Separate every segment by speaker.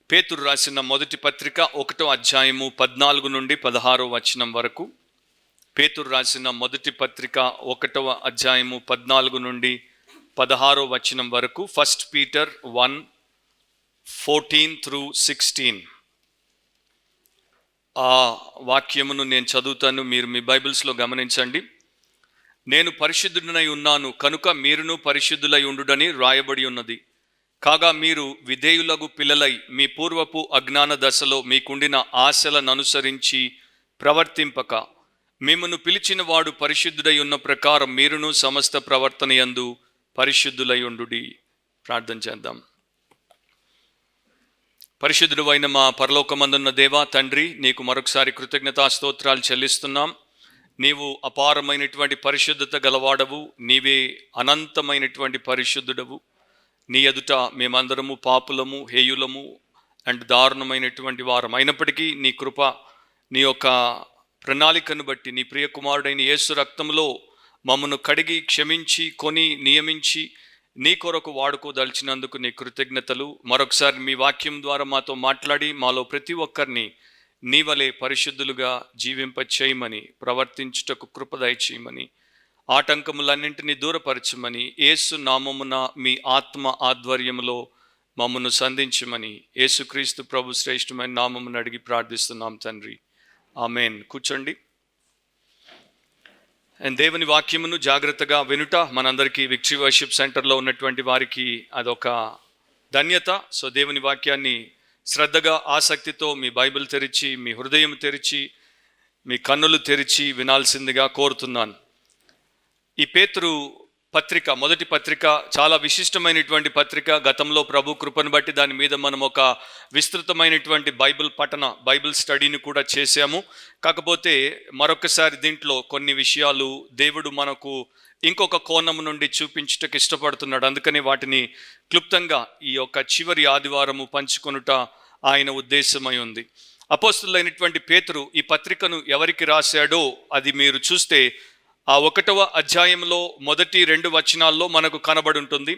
Speaker 1: పేతురు రాసిన మొదటి పత్రిక 1వ అధ్యాయము 14 నుండి 16వ వచనం వరకు. పేతురు రాసిన మొదటి పత్రిక 1వ అధ్యాయము 14 నుండి 16వ వచనం వరకు. 1 Peter 1:14-16 ఆ వాక్యమును నేను చదువుతాను, మీరు మీ బైబిల్స్లో గమనించండి. నేను పరిశుద్ధుడనై ఉన్నాను కనుక మీరును పరిశుద్ధులై ఉండుడని రాయబడి ఉన్నది. కాగా మీరు విధేయులగు పిల్లలై మీ పూర్వపు అజ్ఞాన దశలో మీకుండిన ఆశలను అనుసరించి ప్రవర్తింపక, మిమ్మును పిలిచిన వాడు పరిశుద్ధుడై ఉన్న ప్రకారం మీరును సమస్త ప్రవర్తన యందు పరిశుద్ధులై ఉండుడి. ప్రార్థన చేద్దాం. పరిశుద్ధుడు అయిన మా పరలోకమందున్న దేవా తండ్రి, నీకు మరొకసారి కృతజ్ఞతా స్తోత్రాలు చెల్లిస్తున్నాం. నీవు అపారమైనటువంటి పరిశుద్ధత గలవాడవు, నీవే అనంతమైనటువంటి పరిశుద్ధుడవు. నీ ఎదుట మేమందరము పాపులము, హేయులము అండ్ దారుణమైనటువంటి వారం అయినప్పటికీ నీ కృప, నీ యొక్క ప్రణాళికను బట్టి నీ ప్రియ కుమారుడైన యేసు రక్తంలో మమ్మను కడిగి క్షమించి కొని నియమించి నీ కొరకు వాడుకోదలిచినందుకు నీ కృతజ్ఞతలు. మరొకసారి మీ వాక్యం ద్వారా మాతో మాట్లాడి మాలో ప్రతి ఒక్కరిని నీ వలె పరిశుద్ధులుగా జీవింపచేయమని, ప్రవర్తించుటకు కృప దయచేయమని, ఆటంకములన్నింటినీ దూరపరచమని, యేసు నామమున మీ ఆత్మ ఆధ్వర్యంలో మమ్మను సంధించమని యేసుక్రీస్తు ప్రభు శ్రేష్టమైన నామమును అడిగి ప్రార్థిస్తున్నాం తండ్రి, ఆమెన్. కూర్చోండి. అండ్ దేవుని వాక్యమును జాగ్రత్తగా వినుట మనందరికీ విక్టరీ వర్షిప్ సెంటర్లో ఉన్నటువంటి వారికి అదొక ధన్యత. సో దేవుని వాక్యాన్ని శ్రద్ధగా ఆసక్తితో మీ బైబిల్ తెరిచి, మీ హృదయం తెరిచి, మీ కన్నులు తెరిచి వినాల్సిందిగా కోరుతున్నాను. ఈ పేతురు పత్రిక, మొదటి పత్రిక చాలా విశిష్టమైనటువంటి పత్రిక. గతంలో ప్రభు కృపను బట్టి దాని మీద మనం ఒక విస్తృతమైనటువంటి బైబిల్ స్టడీని కూడా చేశాము. కాకపోతే మరొకసారి దీంట్లో కొన్ని విషయాలు దేవుడు మనకు ఇంకొక కోణం నుండి చూపించుటకు ఇష్టపడుతున్నాడు. అందుకని వాటిని క్లుప్తంగా ఈ యొక్క చివరి ఆదివారము పంచుకొనుట ఆయన ఉద్దేశమై ఉంది. అపోస్తులైనటువంటి పేతురు ఈ పత్రికను ఎవరికి రాశాడో అది మీరు చూస్తే ఆ 1వ అధ్యాయంలో మొదటి 2 వచనాల్లో మనకు కనబడి ఉంటుంది.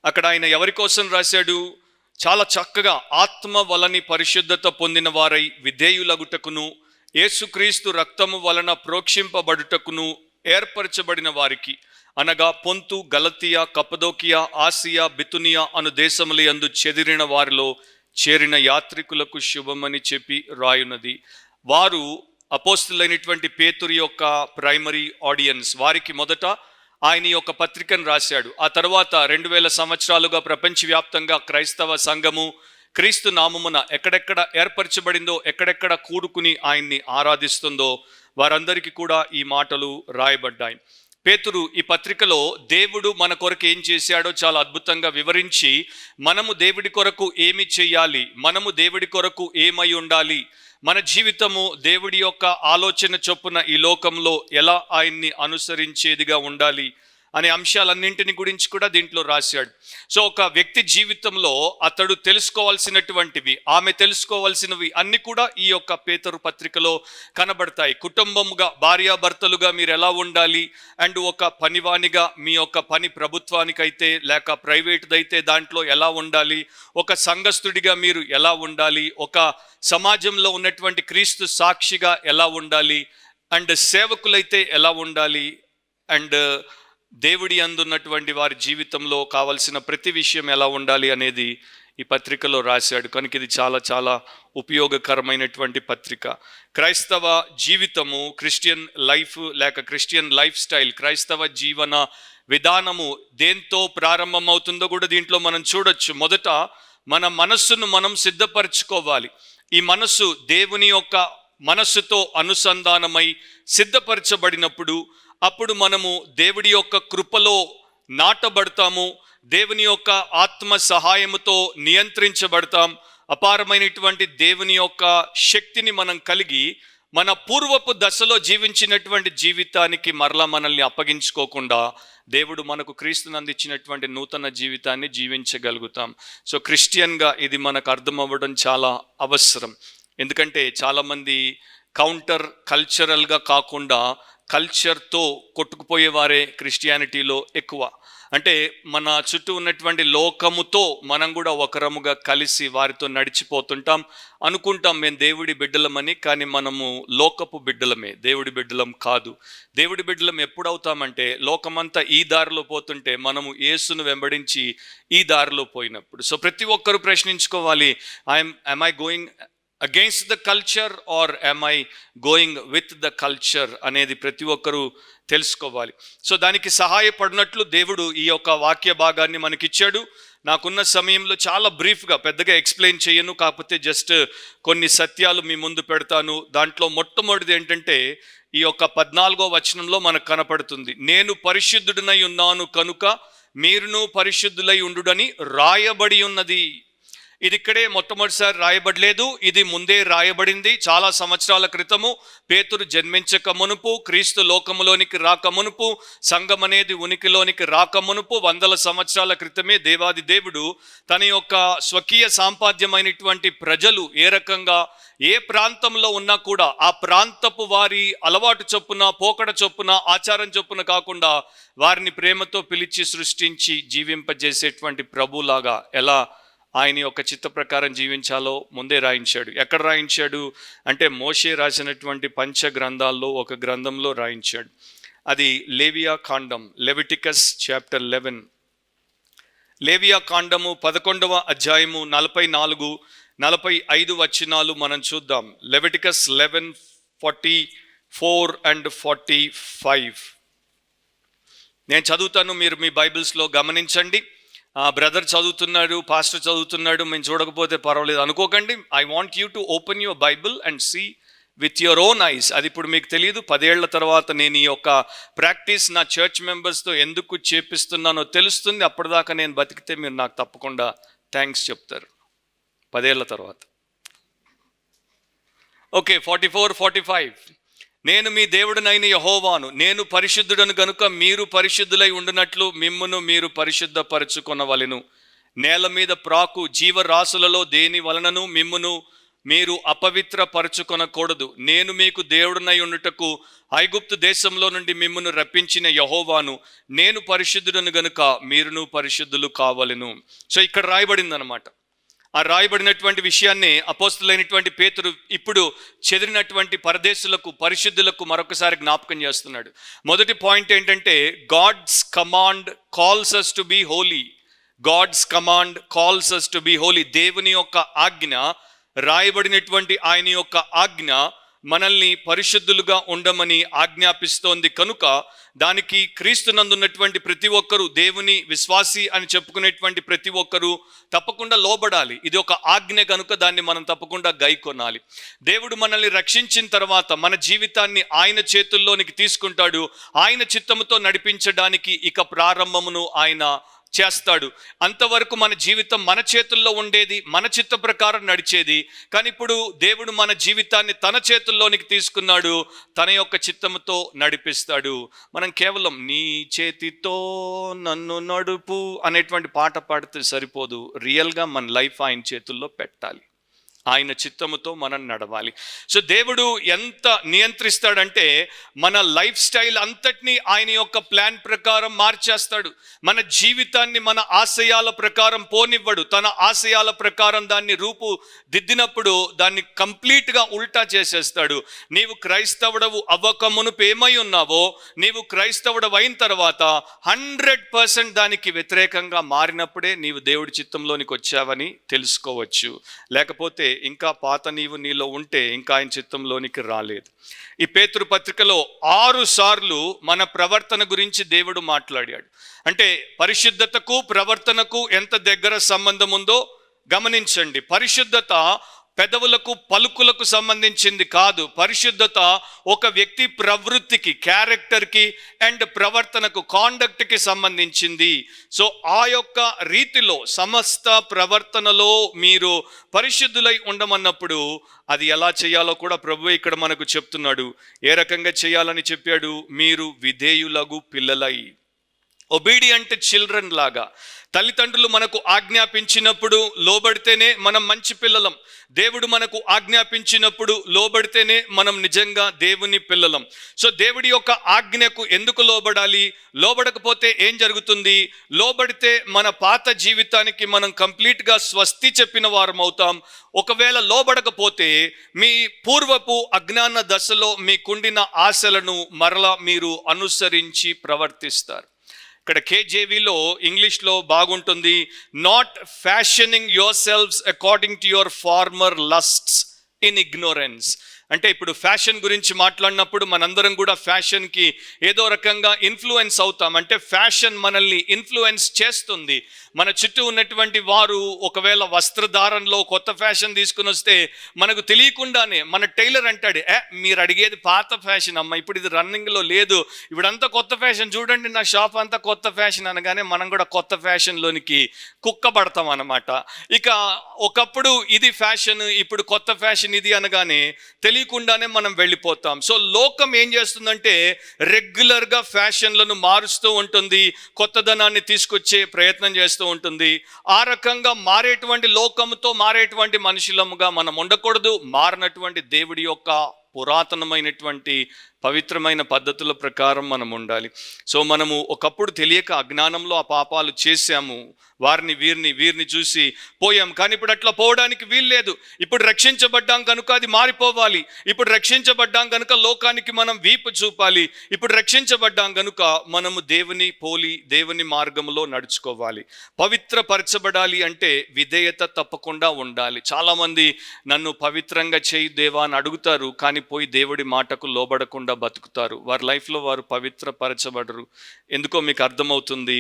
Speaker 1: అక్కడ ఆయన ఎవరి కోసం రాశాడు? చాలా చక్కగా ఆత్మ వలని పరిశుద్ధత పొందిన వారై విధేయులగుటకును, యేసుక్రీస్తు రక్తము వలన ప్రోక్షింపబడుటకును ఏర్పరచబడిన వారికి, అనగా పొంతు, గలతియా, కప్పదోకియా, ఆసియా, బితునియా అను దేశముల యందు చెదిరిన వారిలో చేరిన యాత్రికులకు శుభమని చెప్పి రాయున్నది. వారు అపోస్తులైనటువంటి పేతురు యొక్క ప్రైమరీ ఆడియన్స్. వారికి మొదట ఆయన యొక్క పత్రికను రాశాడు. ఆ తర్వాత 2000 సంవత్సరాలుగా ప్రపంచవ్యాప్తంగా క్రైస్తవ సంఘము క్రీస్తు నామమున ఎక్కడెక్కడ ఏర్పరచబడిందో, ఎక్కడెక్కడ కూడుకుని ఆయన్ని ఆరాధిస్తుందో వారందరికీ కూడా ఈ మాటలు రాయబడ్డాయి. పేతురు ఈ పత్రికలో దేవుడు మన కొరకు ఏం చేశాడో చాలా అద్భుతంగా వివరించి, మనము దేవుడి కొరకు ఏమి చేయాలి, మనము దేవుడి కొరకు ఏమై ఉండాలి, మన జీవితము దేవుడి యొక్క ఆలోచన చొప్పున ఈ లోకంలో ఎలా ఆయన్ని అనుసరించేదిగా ఉండాలి అనే అంశాలన్నింటిని గురించి కూడా దీంట్లో రాశాడు. సో ఒక వ్యక్తి జీవితంలో అతడు తెలుసుకోవాల్సినటువంటివి, ఆమె తెలుసుకోవాల్సినవి అన్ని కూడా ఈ యొక్క పేతురు పత్రికలో కనబడతాయి. కుటుంబముగా, భార్యాభర్తలుగా మీరు ఎలా ఉండాలి, అండ్ ఒక పనివానిగా మీ యొక్క పని ప్రభుత్వానికైతే లేక ప్రైవేట్దైతే దాంట్లో ఎలా ఉండాలి, ఒక సంఘస్థుడిగా మీరు ఎలా ఉండాలి, ఒక సమాజంలో ఉన్నటువంటి క్రీస్తు సాక్షిగా ఎలా ఉండాలి, అండ్ సేవకులైతే ఎలా ఉండాలి, అండ్ దేవుడి అందున్నటువంటి వారి జీవితంలో కావలసిన ప్రతి విషయం ఎలా ఉండాలి అనేది ఈ పత్రికలో రాశాడు. కనుక ఇది చాలా చాలా ఉపయోగకరమైనటువంటి పత్రిక. క్రైస్తవ జీవితము, క్రిస్టియన్ లైఫ్ లేక క్రిస్టియన్ లైఫ్ స్టైల్, క్రైస్తవ జీవన విధానము దేంతో ప్రారంభమవుతుందో కూడా దీంట్లో మనం చూడొచ్చు. మొదట మన మనస్సును మనం సిద్ధపరచుకోవాలి. ఈ మనస్సు దేవుని యొక్క మనస్సుతో అనుసంధానమై సిద్ధపరచబడినప్పుడు అప్పుడు మనము దేవుడి యొక్క కృపలో నాటబడతాము, దేవుని యొక్క ఆత్మ సహాయముతో నియంత్రించబడతాం. అపారమైనటువంటి దేవుని యొక్క శక్తిని మనం కలిగి మన పూర్వపు దశలో జీవించినటువంటి జీవితానికి మరలా మనల్ని అప్పగించుకోకుండా దేవుడు మనకు క్రీస్తుని అందించినటువంటి నూతన జీవితాన్ని జీవించగలుగుతాం. సో క్రిస్టియన్గా ఇది మనకు అర్థం అవ్వడం చాలా అవసరం. ఎందుకంటే చాలామంది కౌంటర్ కల్చరల్గా కాకుండా కల్చర్తో కొట్టుకుపోయేవారే క్రిస్టియానిటీలో ఎక్కువ. అంటే మన చుట్టూ ఉన్నటువంటి లోకముతో మనం కూడా ఒకరముగా కలిసి వారితో నడిచిపోతుంటాం. అనుకుంటాం మేము దేవుడి బిడ్డలమని, కానీ మనము లోకపు బిడ్డలమే, దేవుడి బిడ్డలం కాదు. దేవుడి బిడ్డలం ఎప్పుడు అవుతామంటే లోకమంతా ఈ దారిలో పోతుంటే మనము యేసును వెంబడించి ఈ దారిలో పోయినప్పుడు. సో ప్రతి ఒక్కరూ ప్రశ్నించుకోవాలి, am I going against the culture or am I going with the culture అనేది ప్రతి ఒక్కరూ తెలుసుకోవాలి. సో దానికి సహాయపడినట్లు దేవుడు ఈ యొక్క వాక్య భాగాన్ని మనకిచ్చాడు. నాకున్న సమయంలో చాలా బ్రీఫ్గా, పెద్దగా ఎక్స్ప్లెయిన్ చేయను, కాకపోతే జస్ట్ కొన్ని సత్యాలు మీ ముందు పెడతాను. దాంట్లో మొట్టమొదటిది ఏంటంటే ఈ యొక్క 14వ వచనంలో మనకు కనపడుతుంది, నేను పరిశుద్ధుడినై ఉన్నాను కనుక మీరును పరిశుద్ధులై ఉండుడని రాయబడి ఉన్నది. ఇది ఇక్కడే మొట్టమొదటిసారి రాయబడలేదు, ఇది ముందే రాయబడింది. చాలా సంవత్సరాల క్రితము పేతురు జన్మించక మునుపు, క్రీస్తు లోకములోనికి రాక మునుపు, సంఘం అనేది ఉనికిలోనికి రాక మునుపు, 100 సంవత్సరాల క్రితమే దేవాది దేవుడు తన యొక్క స్వకీయ సాంపాద్యమైనటువంటి ప్రజలు ఏ రకంగా ఏ ప్రాంతంలో ఉన్నా కూడా ఆ ప్రాంతపు వారి అలవాటు చొప్పున, పోకడ చొప్పున, ఆచారం చొప్పున కాకుండా వారిని ప్రేమతో పిలిచి సృష్టించి జీవింపజేసేటువంటి ప్రభులాగా ఎలా ఆయన యొక్క చిత్త ప్రకారం జీవించాలో ముందే రాయించాడు. ఎక్కడ రాయించాడు అంటే మోషే రాసినటువంటి పంచ గ్రంథాల్లో ఒక గ్రంథంలో రాయించాడు. అది లేవియా కాండం, లెవిటికస్ చాప్టర్ 11. లేవియా కాండము 11వ అధ్యాయము 44-45 వచనాలు మనం చూద్దాం. లెవిటికస్ 11:44 and 45 నేను చదువుతాను, మీరు మీ బైబిల్స్లో గమనించండి. బ్రదర్ చదువుతున్నాడు, పాస్టర్ చదువుతున్నాడు, మేము చూడకపోతే పర్వాలేదు అనుకోకండి. I want you to open your Bible and see with your own eyes. అది ఇప్పుడు మీకు తెలియదు. 10 ఏళ్ల తర్వాత నేను ఈ యొక్క ప్రాక్టీస్ నా చర్చ్ మెంబర్స్తో ఎందుకు చేపిస్తున్నానో తెలుస్తుంది. అప్పటిదాకా నేను బతికితే మీరు నాకు తప్పకుండా థ్యాంక్స్ చెప్తారు 10 ఏళ్ల తర్వాత. ఓకే, 44-45. నేను మీ దేవుడినైన యెహోవాను, నేను పరిశుద్ధుడను గనుక మీరు పరిశుద్ధులై ఉండునట్లు మిమ్మును మీరు పరిశుద్ధపరచుకొనవలెను. నేల మీద ప్రాకు జీవరాశులలో దేని వలనను మిమ్మును మీరు అపవిత్రపరచుకొనకూడదు. నేను మీకు దేవుడినై ఉండుటకు ఐగుప్తు దేశంలో నుండి మిమ్మును రప్పించిన యెహోవాను, నేను పరిశుద్ధుడను గనుక మీరును పరిశుద్ధులు కావలెను. సో ఇక్కడ రాయబడింది అనమాట. ఆ రాయబడినటువంటి విషయాన్ని అపోస్తులైనటువంటి పేతురు ఇప్పుడు చెదిరినటువంటి పరదేశులకు, పరిశుద్ధులకు మరొకసారి జ్ఞాపకం చేస్తున్నాడు. మొదటి పాయింట్ ఏంటంటే God's command calls us to be holy. God's command calls us to be holy. దేవుని యొక్క ఆజ్ఞ, రాయబడినటువంటి ఆయన యొక్క ఆజ్ఞ మనల్ని పరిశుద్ధులుగా ఉండమని ఆజ్ఞాపిస్తోంది. కనుక దానికి క్రీస్తునందున్నటువంటి ప్రతి ఒక్కరూ, దేవుని విశ్వాసి అని చెప్పుకునేటువంటి ప్రతి ఒక్కరూ తప్పకుండా లోబడాలి. ఇది ఒక ఆజ్ఞ కనుక దాన్ని మనం తప్పకుండా గైకొనాలి. దేవుడు మనల్ని రక్షించిన తర్వాత మన జీవితాన్ని ఆయన చేతుల్లోనికి తీసుకుంటాడు. ఆయన చిత్తముతో నడిపించడానికి ఇక ప్రారంభమును ఆయన చేస్తాడు. అంతవరకు మన జీవితం మన చేతుల్లో ఉండేది, మన చిత్త ప్రకారం నడిచేది. కానీ ఇప్పుడు దేవుడు మన జీవితాన్ని తన చేతుల్లోనికి తీసుకున్నాడు, తన యొక్క చిత్తముతో నడిపిస్తాడు. మనం కేవలం నీ చేతితో నన్ను నడుపు అనేటువంటి పాట పాడితే సరిపోదు. రియల్గా మన లైఫ్ ఆయన చేతుల్లో పెట్టాలి, ఆయన చిత్తముతో మనం నడవాలి. సో దేవుడు ఎంత నియంత్రిస్తాడంటే మన లైఫ్ స్టైల్ అంతటినీ ఆయన యొక్క ప్లాన్ ప్రకారం మార్చేస్తాడు. మన జీవితాన్ని మన ఆశయాల ప్రకారం పోనివ్వడు. తన ఆశయాల ప్రకారం దాన్ని రూపుదిద్దినప్పుడు దాన్ని కంప్లీట్గా ఉల్టా చేసేస్తాడు. నీవు క్రైస్తవుడవు అవ్వకమునుపు ఏమై ఉన్నావో నీవు క్రైస్తవుడవు అయిన తర్వాత 100% దానికి వ్యతిరేకంగా మారినప్పుడే నీవు దేవుడి చిత్తంలోనికి వచ్చావని తెలుసుకోవచ్చు. లేకపోతే ఇంకా పాత నీలో ఉంటే ఇంకా ఆయన చిత్తంలోనికి రాలేదు. ఈ పేతురు పత్రికలో 6 సార్లు మన ప్రవర్తన గురించి దేవుడు మాట్లాడాడు. అంటే పరిశుద్ధతకు ప్రవర్తనకు ఎంత దగ్గర సంబంధం ఉందో గమనించండి. పరిశుద్ధత పెదవులకు, పలుకులకు సంబంధించింది కాదు. పరిశుద్ధత ఒక వ్యక్తి ప్రవృత్తికి, క్యారెక్టర్కి అండ్ ప్రవర్తనకు, కాండక్ట్కి సంబంధించింది. సో ఆ యొక్క రీతిలో సమస్త ప్రవర్తనలో మీరు పరిశుద్ధులై ఉండమన్నప్పుడు అది ఎలా చేయాలో కూడా ప్రభువే ఇక్కడ మనకు చెప్తున్నాడు. ఏ రకంగా చేయాలని చెప్పాడు? మీరు విధేయులగు పిల్లలై, ఒబీడియంట్ చిల్డ్రన్ లాగా. తల్లిదండ్రులు మనకు ఆజ్ఞాపించినప్పుడు లోబడితేనే మనం మంచి పిల్లలం. దేవుడు మనకు ఆజ్ఞాపించినప్పుడు లోబడితేనే మనం నిజంగా దేవుని పిల్లలం. సో దేవుడి యొక్క ఆజ్ఞకు ఎందుకు లోబడాలి? లోబడకపోతే ఏం జరుగుతుంది? లోబడితే మన పాత జీవితానికి మనం కంప్లీట్గా స్వస్తి చెప్పిన వారం అవుతాం. ఒకవేళ లోబడకపోతే మీ పూర్వపు అజ్ఞాన దశలో మీకుండిన ఆశలను మరలా మీరు అనుసరించి ప్రవర్తిస్తారు. ఇక్కడ కేజేవిలో ఇంగ్లీష్లో బాగుంటుంది, not fashioning yourselves according to your former lusts in ignorance. అంటే ఇప్పుడు ఫ్యాషన్ గురించి మాట్లాడినప్పుడు మనందరం కూడా ఫ్యాషన్కి ఏదో రకంగా ఇన్ఫ్లుయెన్స్ అవుతాం. అంటే ఫ్యాషన్ మనల్ని ఇన్ఫ్లుయెన్స్ చేస్తుంది. మన చుట్టూ ఉన్నటువంటి వారు ఒకవేళ వస్త్రధారణలో కొత్త ఫ్యాషన్ తీసుకుని వస్తే మనకు తెలియకుండానే మన టైలర్ అంటాడు, మీరు అడిగేది పాత ఫ్యాషన్ అమ్మ, ఇప్పుడు ఇది రన్నింగ్లో లేదు, ఇప్పుడంతా కొత్త ఫ్యాషన్, చూడండి నా షాప్ అంతా కొత్త ఫ్యాషన్ అనగానే మనం కూడా కొత్త ఫ్యాషన్లోనికి కుక్కబడతాం అన్నమాట. ఇక ఒకప్పుడు ఇది ఫ్యాషన్, ఇప్పుడు కొత్త ఫ్యాషన్ ఇది అనగానే తెలియకుండానే మనం వెళ్ళిపోతాం. సో లోకం ఏం చేస్తుందంటే రెగ్యులర్గా ఫ్యాషన్లను మారుస్తూ ఉంటుంది, కొత్తదనాన్ని తీసుకొచ్చే ప్రయత్నం చేస్తూ ఉంటుంది. ఆ రకంగా మారేటువంటి లోకంతో మారేటువంటి మనుషులముగా మనం ఉండకూడదు. మారినటువంటి దేవుడి యొక్క పురాతనమైనటువంటి పవిత్రమైన పద్ధతుల ప్రకారం మనం ఉండాలి. సో మనము ఒకప్పుడు తెలియక అజ్ఞానంలో ఆ పాపాలు చేశాము, వారిని వీరిని చూసి పోయాం. కానీ ఇప్పుడు అట్లా పోవడానికి వీల్లేదు. ఇప్పుడు రక్షించబడ్డాం కనుక అది మారిపోవాలి. ఇప్పుడు రక్షించబడ్డాం కనుక లోకానికి మనం వీపు చూపాలి. ఇప్పుడు రక్షించబడ్డాం కనుక మనము దేవుని పోలి దేవుని మార్గంలో నడుచుకోవాలి. పవిత్రపరచబడాలి అంటే విధేయత తప్పకుండా ఉండాలి. చాలామంది నన్ను పవిత్రంగా చేయి దేవా అని అడుగుతారు, కానీ పోయి దేవుడి మాటకు లోబడకుండా బతుకుతారు. వారి లైఫ్లో వారు పవిత్రపరచబడరు. ఎందుకో మీకు అర్థమవుతుంది.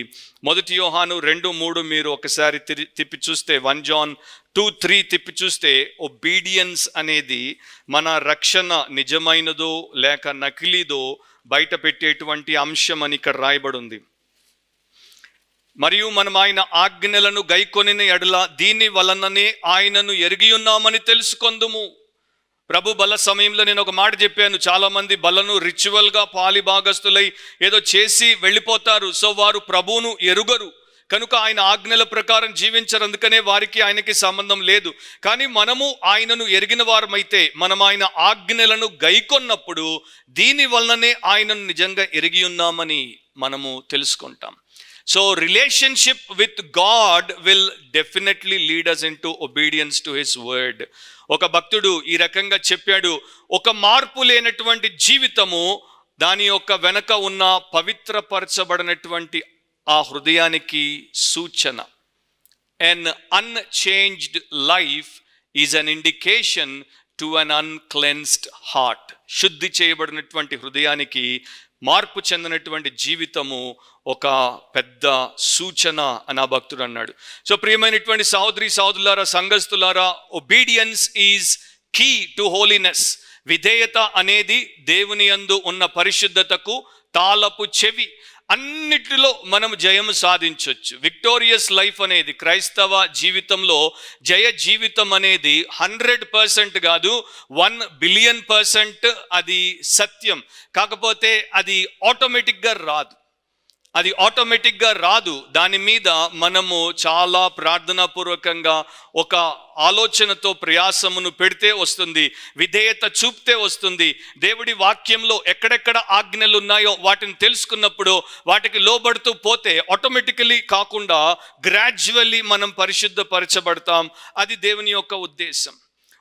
Speaker 1: 1 యోహాను 2:3 మీరు ఒకసారి తిప్పి చూస్తే, 1 John 2:3 తిప్పి చూస్తే, ఒబీడియన్స్ అనేది మన రక్షణ నిజమైనదో లేక నకిలీదో బయట పెట్టేటువంటి అంశం అని ఇక్కడ రాయబడి ఉంది. మరియు మనం ఆయన ఆజ్ఞలను గైకొనిన ఎడల దీని వలననే ఆయనను ఎరిగి ఉన్నామని తెలుసుకొందుము. ప్రభు బల సమయంలో నేను ఒక మాట చెప్పాను, చాలామంది బలను రిచువల్గా పాలిభాగస్తులై ఏదో చేసి వెళ్ళిపోతారు. సో వారు ప్రభువును ఎరుగరు కనుక ఆయన ఆజ్ఞల ప్రకారం జీవించరు, అందుకనే వారికి ఆయనకి సంబంధం లేదు. కానీ మనము ఆయనను ఎరిగిన వారమైతే, మనం ఆయన ఆజ్ఞలను గైకొన్నప్పుడు దీని వలననే ఆయనను నిజంగా ఎరిగి ఉన్నామని మనము తెలుసుకుంటాం. So relationship with God will definitely lead us into obedience to his word. ఒక భక్తుడు ఈ రకంగా చెప్పాడు, ఒక మార్పు లేనటువంటి జీవితము దాని యొక్క వెనక ఉన్న పవిత్రపరచబడినటువంటి ఆ హృదయానికి సూచన. An unchanged life is an indication to an uncleansed heart. శుద్ధి చేయబడినటువంటి హృదయానికి మార్పు చెందినటువంటి జీవితము ఒక పెద్ద సూచన అని ఆ భక్తుడు అన్నాడు. సో ప్రియమైనటువంటి సహోదరులారా, సంఘస్థులారా, obedience is key to holiness. విధేయత అనేది దేవుని యందు ఉన్న పరిశుద్ధతకు తాళపు చెవి. అన్నిటిలో మనం జయము సాధించవచ్చు. విక్టోరియస్ లైఫ్ అనేది క్రైస్తవ జీవితంలో జయ జీవితం అనేది 100% కాదు, 1 బిలియన్ % అది సత్యం. కాకపోతే అది ఆటోమేటిక్గా రాదు. దాని మీద మనము చాలా ప్రార్థనాపూర్వకంగా ఒక ఆలోచనతో ప్రయాసమును పెడితే వస్తుంది, విధేయత చూపితే వస్తుంది. దేవుడి వాక్యంలో ఎక్కడెక్కడ ఆజ్ఞలు ఉన్నాయో వాటిని తెలుసుకున్నప్పుడు వాటికి లోబడుతూ పోతే ఆటోమేటికలీ కాకుండా గ్రాడ్యువల్లీ మనం పరిశుద్ధపరచబడతాం. అది దేవుని యొక్క ఉద్దేశం.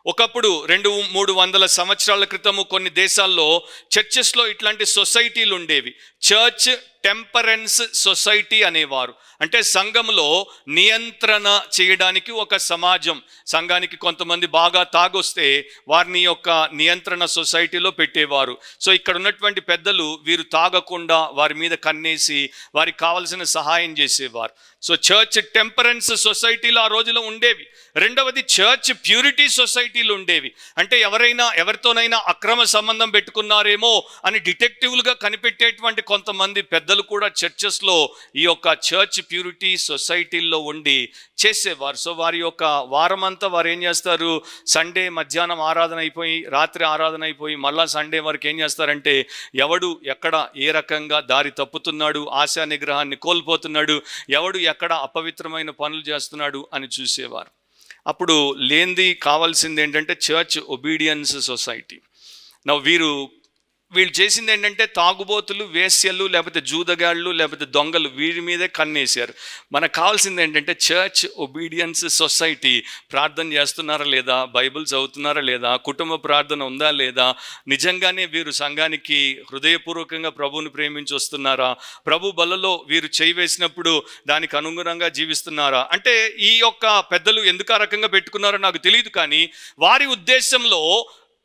Speaker 1: ఒకప్పుడు 200-300 సంవత్సరాల క్రితము కొన్ని దేశాల్లో చర్చెస్లో ఇట్లాంటి సొసైటీలు ఉండేవి. చర్చ్ టెంపరెన్స్ సొసైటీ అనేవారు. అంటే సంఘంలో నియంత్రణ చేయడానికి ఒక సమాజం. సంఘానికి కొంతమంది బాగా తాగొస్తే వారిని యొక్క నియంత్రణ సొసైటీలో పెట్టేవారు. సో ఇక్కడ ఉన్నటువంటి పెద్దలు వీరు తాగకుండా వారి మీద కన్నేసి వారికి కావలసిన సహాయం చేసేవారు. సో చర్చ్ టెంపరెన్స్ సొసైటీలు ఆ రోజులో ఉండేవి. రెండవది చర్చ్ ప్యూరిటీ సొసైటీలు ఉండేవి. అంటే ఎవరితోనైనా అక్రమ సంబంధం పెట్టుకున్నారేమో అని డిటెక్టివ్లుగా కనిపెట్టేటువంటి కొంతమంది పెద్దలు పెద్దలు కూడా చర్చెస్లో ఈ యొక్క చర్చ్ ప్యూరిటీ సొసైటీల్లో ఉండి చేసేవారు. సో వారి యొక్క వారమంతా వారు ఏం చేస్తారు, సండే మధ్యాహ్నం ఆరాధన అయిపోయి రాత్రి ఆరాధన అయిపోయి మళ్ళా సండే వరకు ఏం చేస్తారంటే ఎవడు ఎక్కడ ఏ రకంగా దారి తప్పుతున్నాడు, ఆశా నిగ్రహాన్ని కోల్పోతున్నాడు, ఎవడు ఎక్కడ అపవిత్రమైన పనులు చేస్తున్నాడు అని చూసేవారు. అప్పుడు లేనిది కావాల్సింది ఏంటంటే చర్చ్ ఒబీడియన్స్ సొసైటీ. వీళ్ళు చేసింది ఏంటంటే తాగుబోతులు, వేశ్యలు, లేకపోతే జూదగాళ్ళు, లేకపోతే దొంగలు, వీరి మీదే కన్నేశారు. మనకు కావాల్సింది ఏంటంటే చర్చ్ ఒబీడియన్స్ సొసైటీ. ప్రార్థన చేస్తున్నారా లేదా, బైబిల్ చదువుతున్నారా లేదా, కుటుంబ ప్రార్థన ఉందా లేదా, నిజంగానే వీరు సంఘానికి హృదయపూర్వకంగా ప్రభువుని ప్రేమించి వస్తున్నారా, ప్రభు బలలో వీరు చేయి వేసినప్పుడు దానికి అనుగుణంగా జీవిస్తున్నారా. అంటే ఈ యొక్క పెద్దలు ఎందుకు ఆ రకంగా పెట్టుకున్నారో నాకు తెలియదు, కానీ వారి ఉద్దేశంలో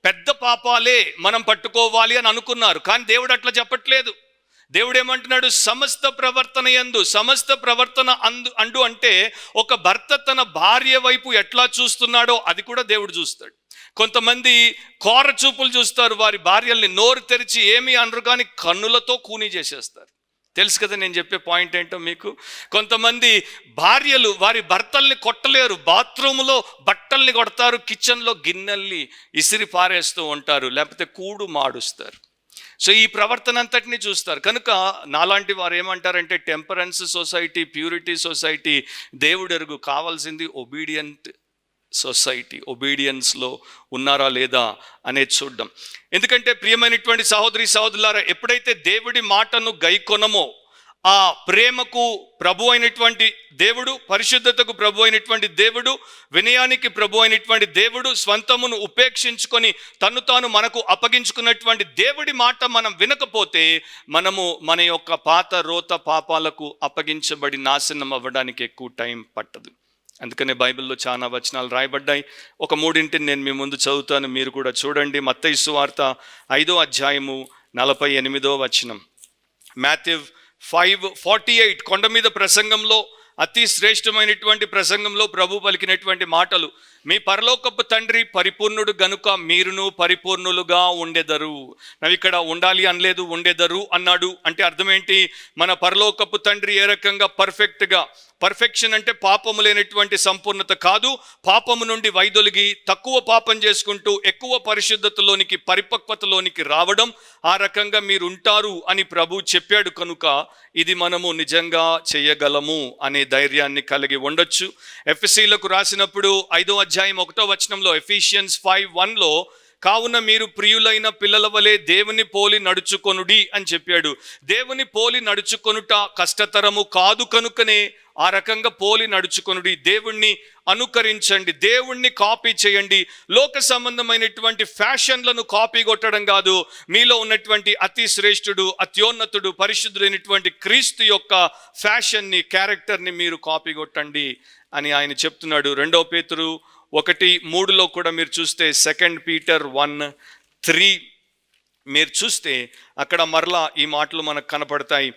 Speaker 1: పెద్ద పాపాలే మనం పట్టుకోవాలి అని అనుకున్నారు. కానీ దేవుడు అట్లా చెప్పట్లేదు. దేవుడు ఏమంటున్నాడు, సమస్త ప్రవర్తన యందు, సమస్త ప్రవర్తన అండు అంటే ఒక భర్త తన భార్య వైపు ఎట్లా చూస్తున్నాడో అది కూడా దేవుడు చూస్తాడు. కొంతమంది కోర చూపులు చూస్తారు, వారి భార్యల్ని నోరు తెరిచి ఏమీ అనరు కానీ కన్నులతో కూని చేసేస్తారు. తెలుసు కదా నేను చెప్పే పాయింట్ ఏంటో మీకు. కొంతమంది భార్యలు వారి భర్తల్ని కొట్టలేరు, బాత్రూంలో బట్టల్ని కొడతారు, కిచెన్లో గిన్నెల్ని ఇసిరి పారేస్తూ ఉంటారు, లేకపోతే కూడు మాడుస్తారు. సో ఈ ప్రవర్తన అంతటినీ చూస్తారు. కనుక నాలాంటి వారు ఏమంటారంటే టెంపరెన్స్ సొసైటీ, ప్యూరిటీ సొసైటీ దేవుడు ఎరుగు, కావాల్సింది ఒబీడియంట్ సొసైటీ. ఒబీడియన్స్లో ఉన్నారా లేదా అనేది చూడడం. ఎందుకంటే ప్రియమైనటువంటి సహోదరి సహోదరులారా, ఎప్పుడైతే దేవుడి మాటను గైకొనమో, ఆ ప్రేమకు ప్రభు అయినటువంటి దేవుడు, పరిశుద్ధతకు ప్రభు అయినటువంటి దేవుడు, వినయానికి ప్రభు అయినటువంటి దేవుడు, స్వంతమును ఉపేక్షించుకొని తను తాను మనకు అప్పగించుకున్నటువంటి దేవుడి మాట మనం వినకపోతే మనము మన యొక్క పాత రోత పాపాలకు అప్పగించబడి నాశనం అవ్వడానికి ఎక్కువ టైం పట్టదు. అందుకనే బైబిల్లో చాలా వచనాలు రాయబడ్డాయి. ఒక మూడింటిని నేను మీ ముందు చదువుతాను, మీరు కూడా చూడండి. మత్తయి సువార్త 5వ అధ్యాయము 48వ వచనం. మాథ్యూ 5:48 కొండ మీద ప్రసంగంలో, అతి శ్రేష్టమైనటువంటి ప్రసంగంలో ప్రభు పలికినటువంటి మాటలు. మీ పరలోకపు తండ్రి పరిపూర్ణుడు గనుక మీరును పరిపూర్ణులుగా ఉండెదరు. నవ్వు ఇక్కడ ఉండాలి అనలేదు, ఉండెదరు అన్నాడు. అంటే అర్థం ఏంటి? మన పరలోకపు తండ్రి ఏ రకంగా పర్ఫెక్ట్గా, పర్ఫెక్షన్ అంటే పాపము లేనటువంటి సంపూర్ణత కాదు, పాపము నుండి వైదొలిగి తక్కువ పాపం చేసుకుంటూ ఎక్కువ పరిశుద్ధతలోనికి, పరిపక్వతలోనికి రావడం, ఆ రకంగా మీరు ఉంటారు అని ప్రభు చెప్పాడు. కనుక ఇది మనము నిజంగా చేయగలము అనే ధైర్యాన్ని కలిగి ఉండొచ్చు. ఎఫెసీలకు రాసినప్పుడు 5వ అధ్యాయం 1వ వచనంలో, ఎఫిషియన్స్ 5:1లో, కావున మీరు ప్రియులైన పిల్లల వలె దేవుని పోలి నడుచుకొనుడి అని చెప్పాడు. దేవుని పోలి నడుచుకొనుట కష్టతరము కాదు కనుకనే ఆ రకంగా పోలి నడుచుకొనుడి. దేవుణ్ణి అనుకరించండి, దేవుణ్ణి కాపీ చేయండి. లోక సంబంధమైనటువంటి ఫ్యాషన్లను కాపీ కొట్టడం కాదు, మీలో ఉన్నటువంటి అతి శ్రేష్ఠుడు, అత్యోన్నతుడు, పరిశుద్ధుడైనటువంటి క్రీస్తు యొక్క ఫ్యాషన్ని, క్యారెక్టర్ని మీరు కాపీ కొట్టండి అని ఆయన చెప్తున్నాడు. 2 పేతురు 1:3లో కూడా మీరు చూస్తే, 2 పీటర్ 1:3 మీరు చూస్తే అక్కడ మరలా ఈ మాటలు మనకు కనపడతాయి.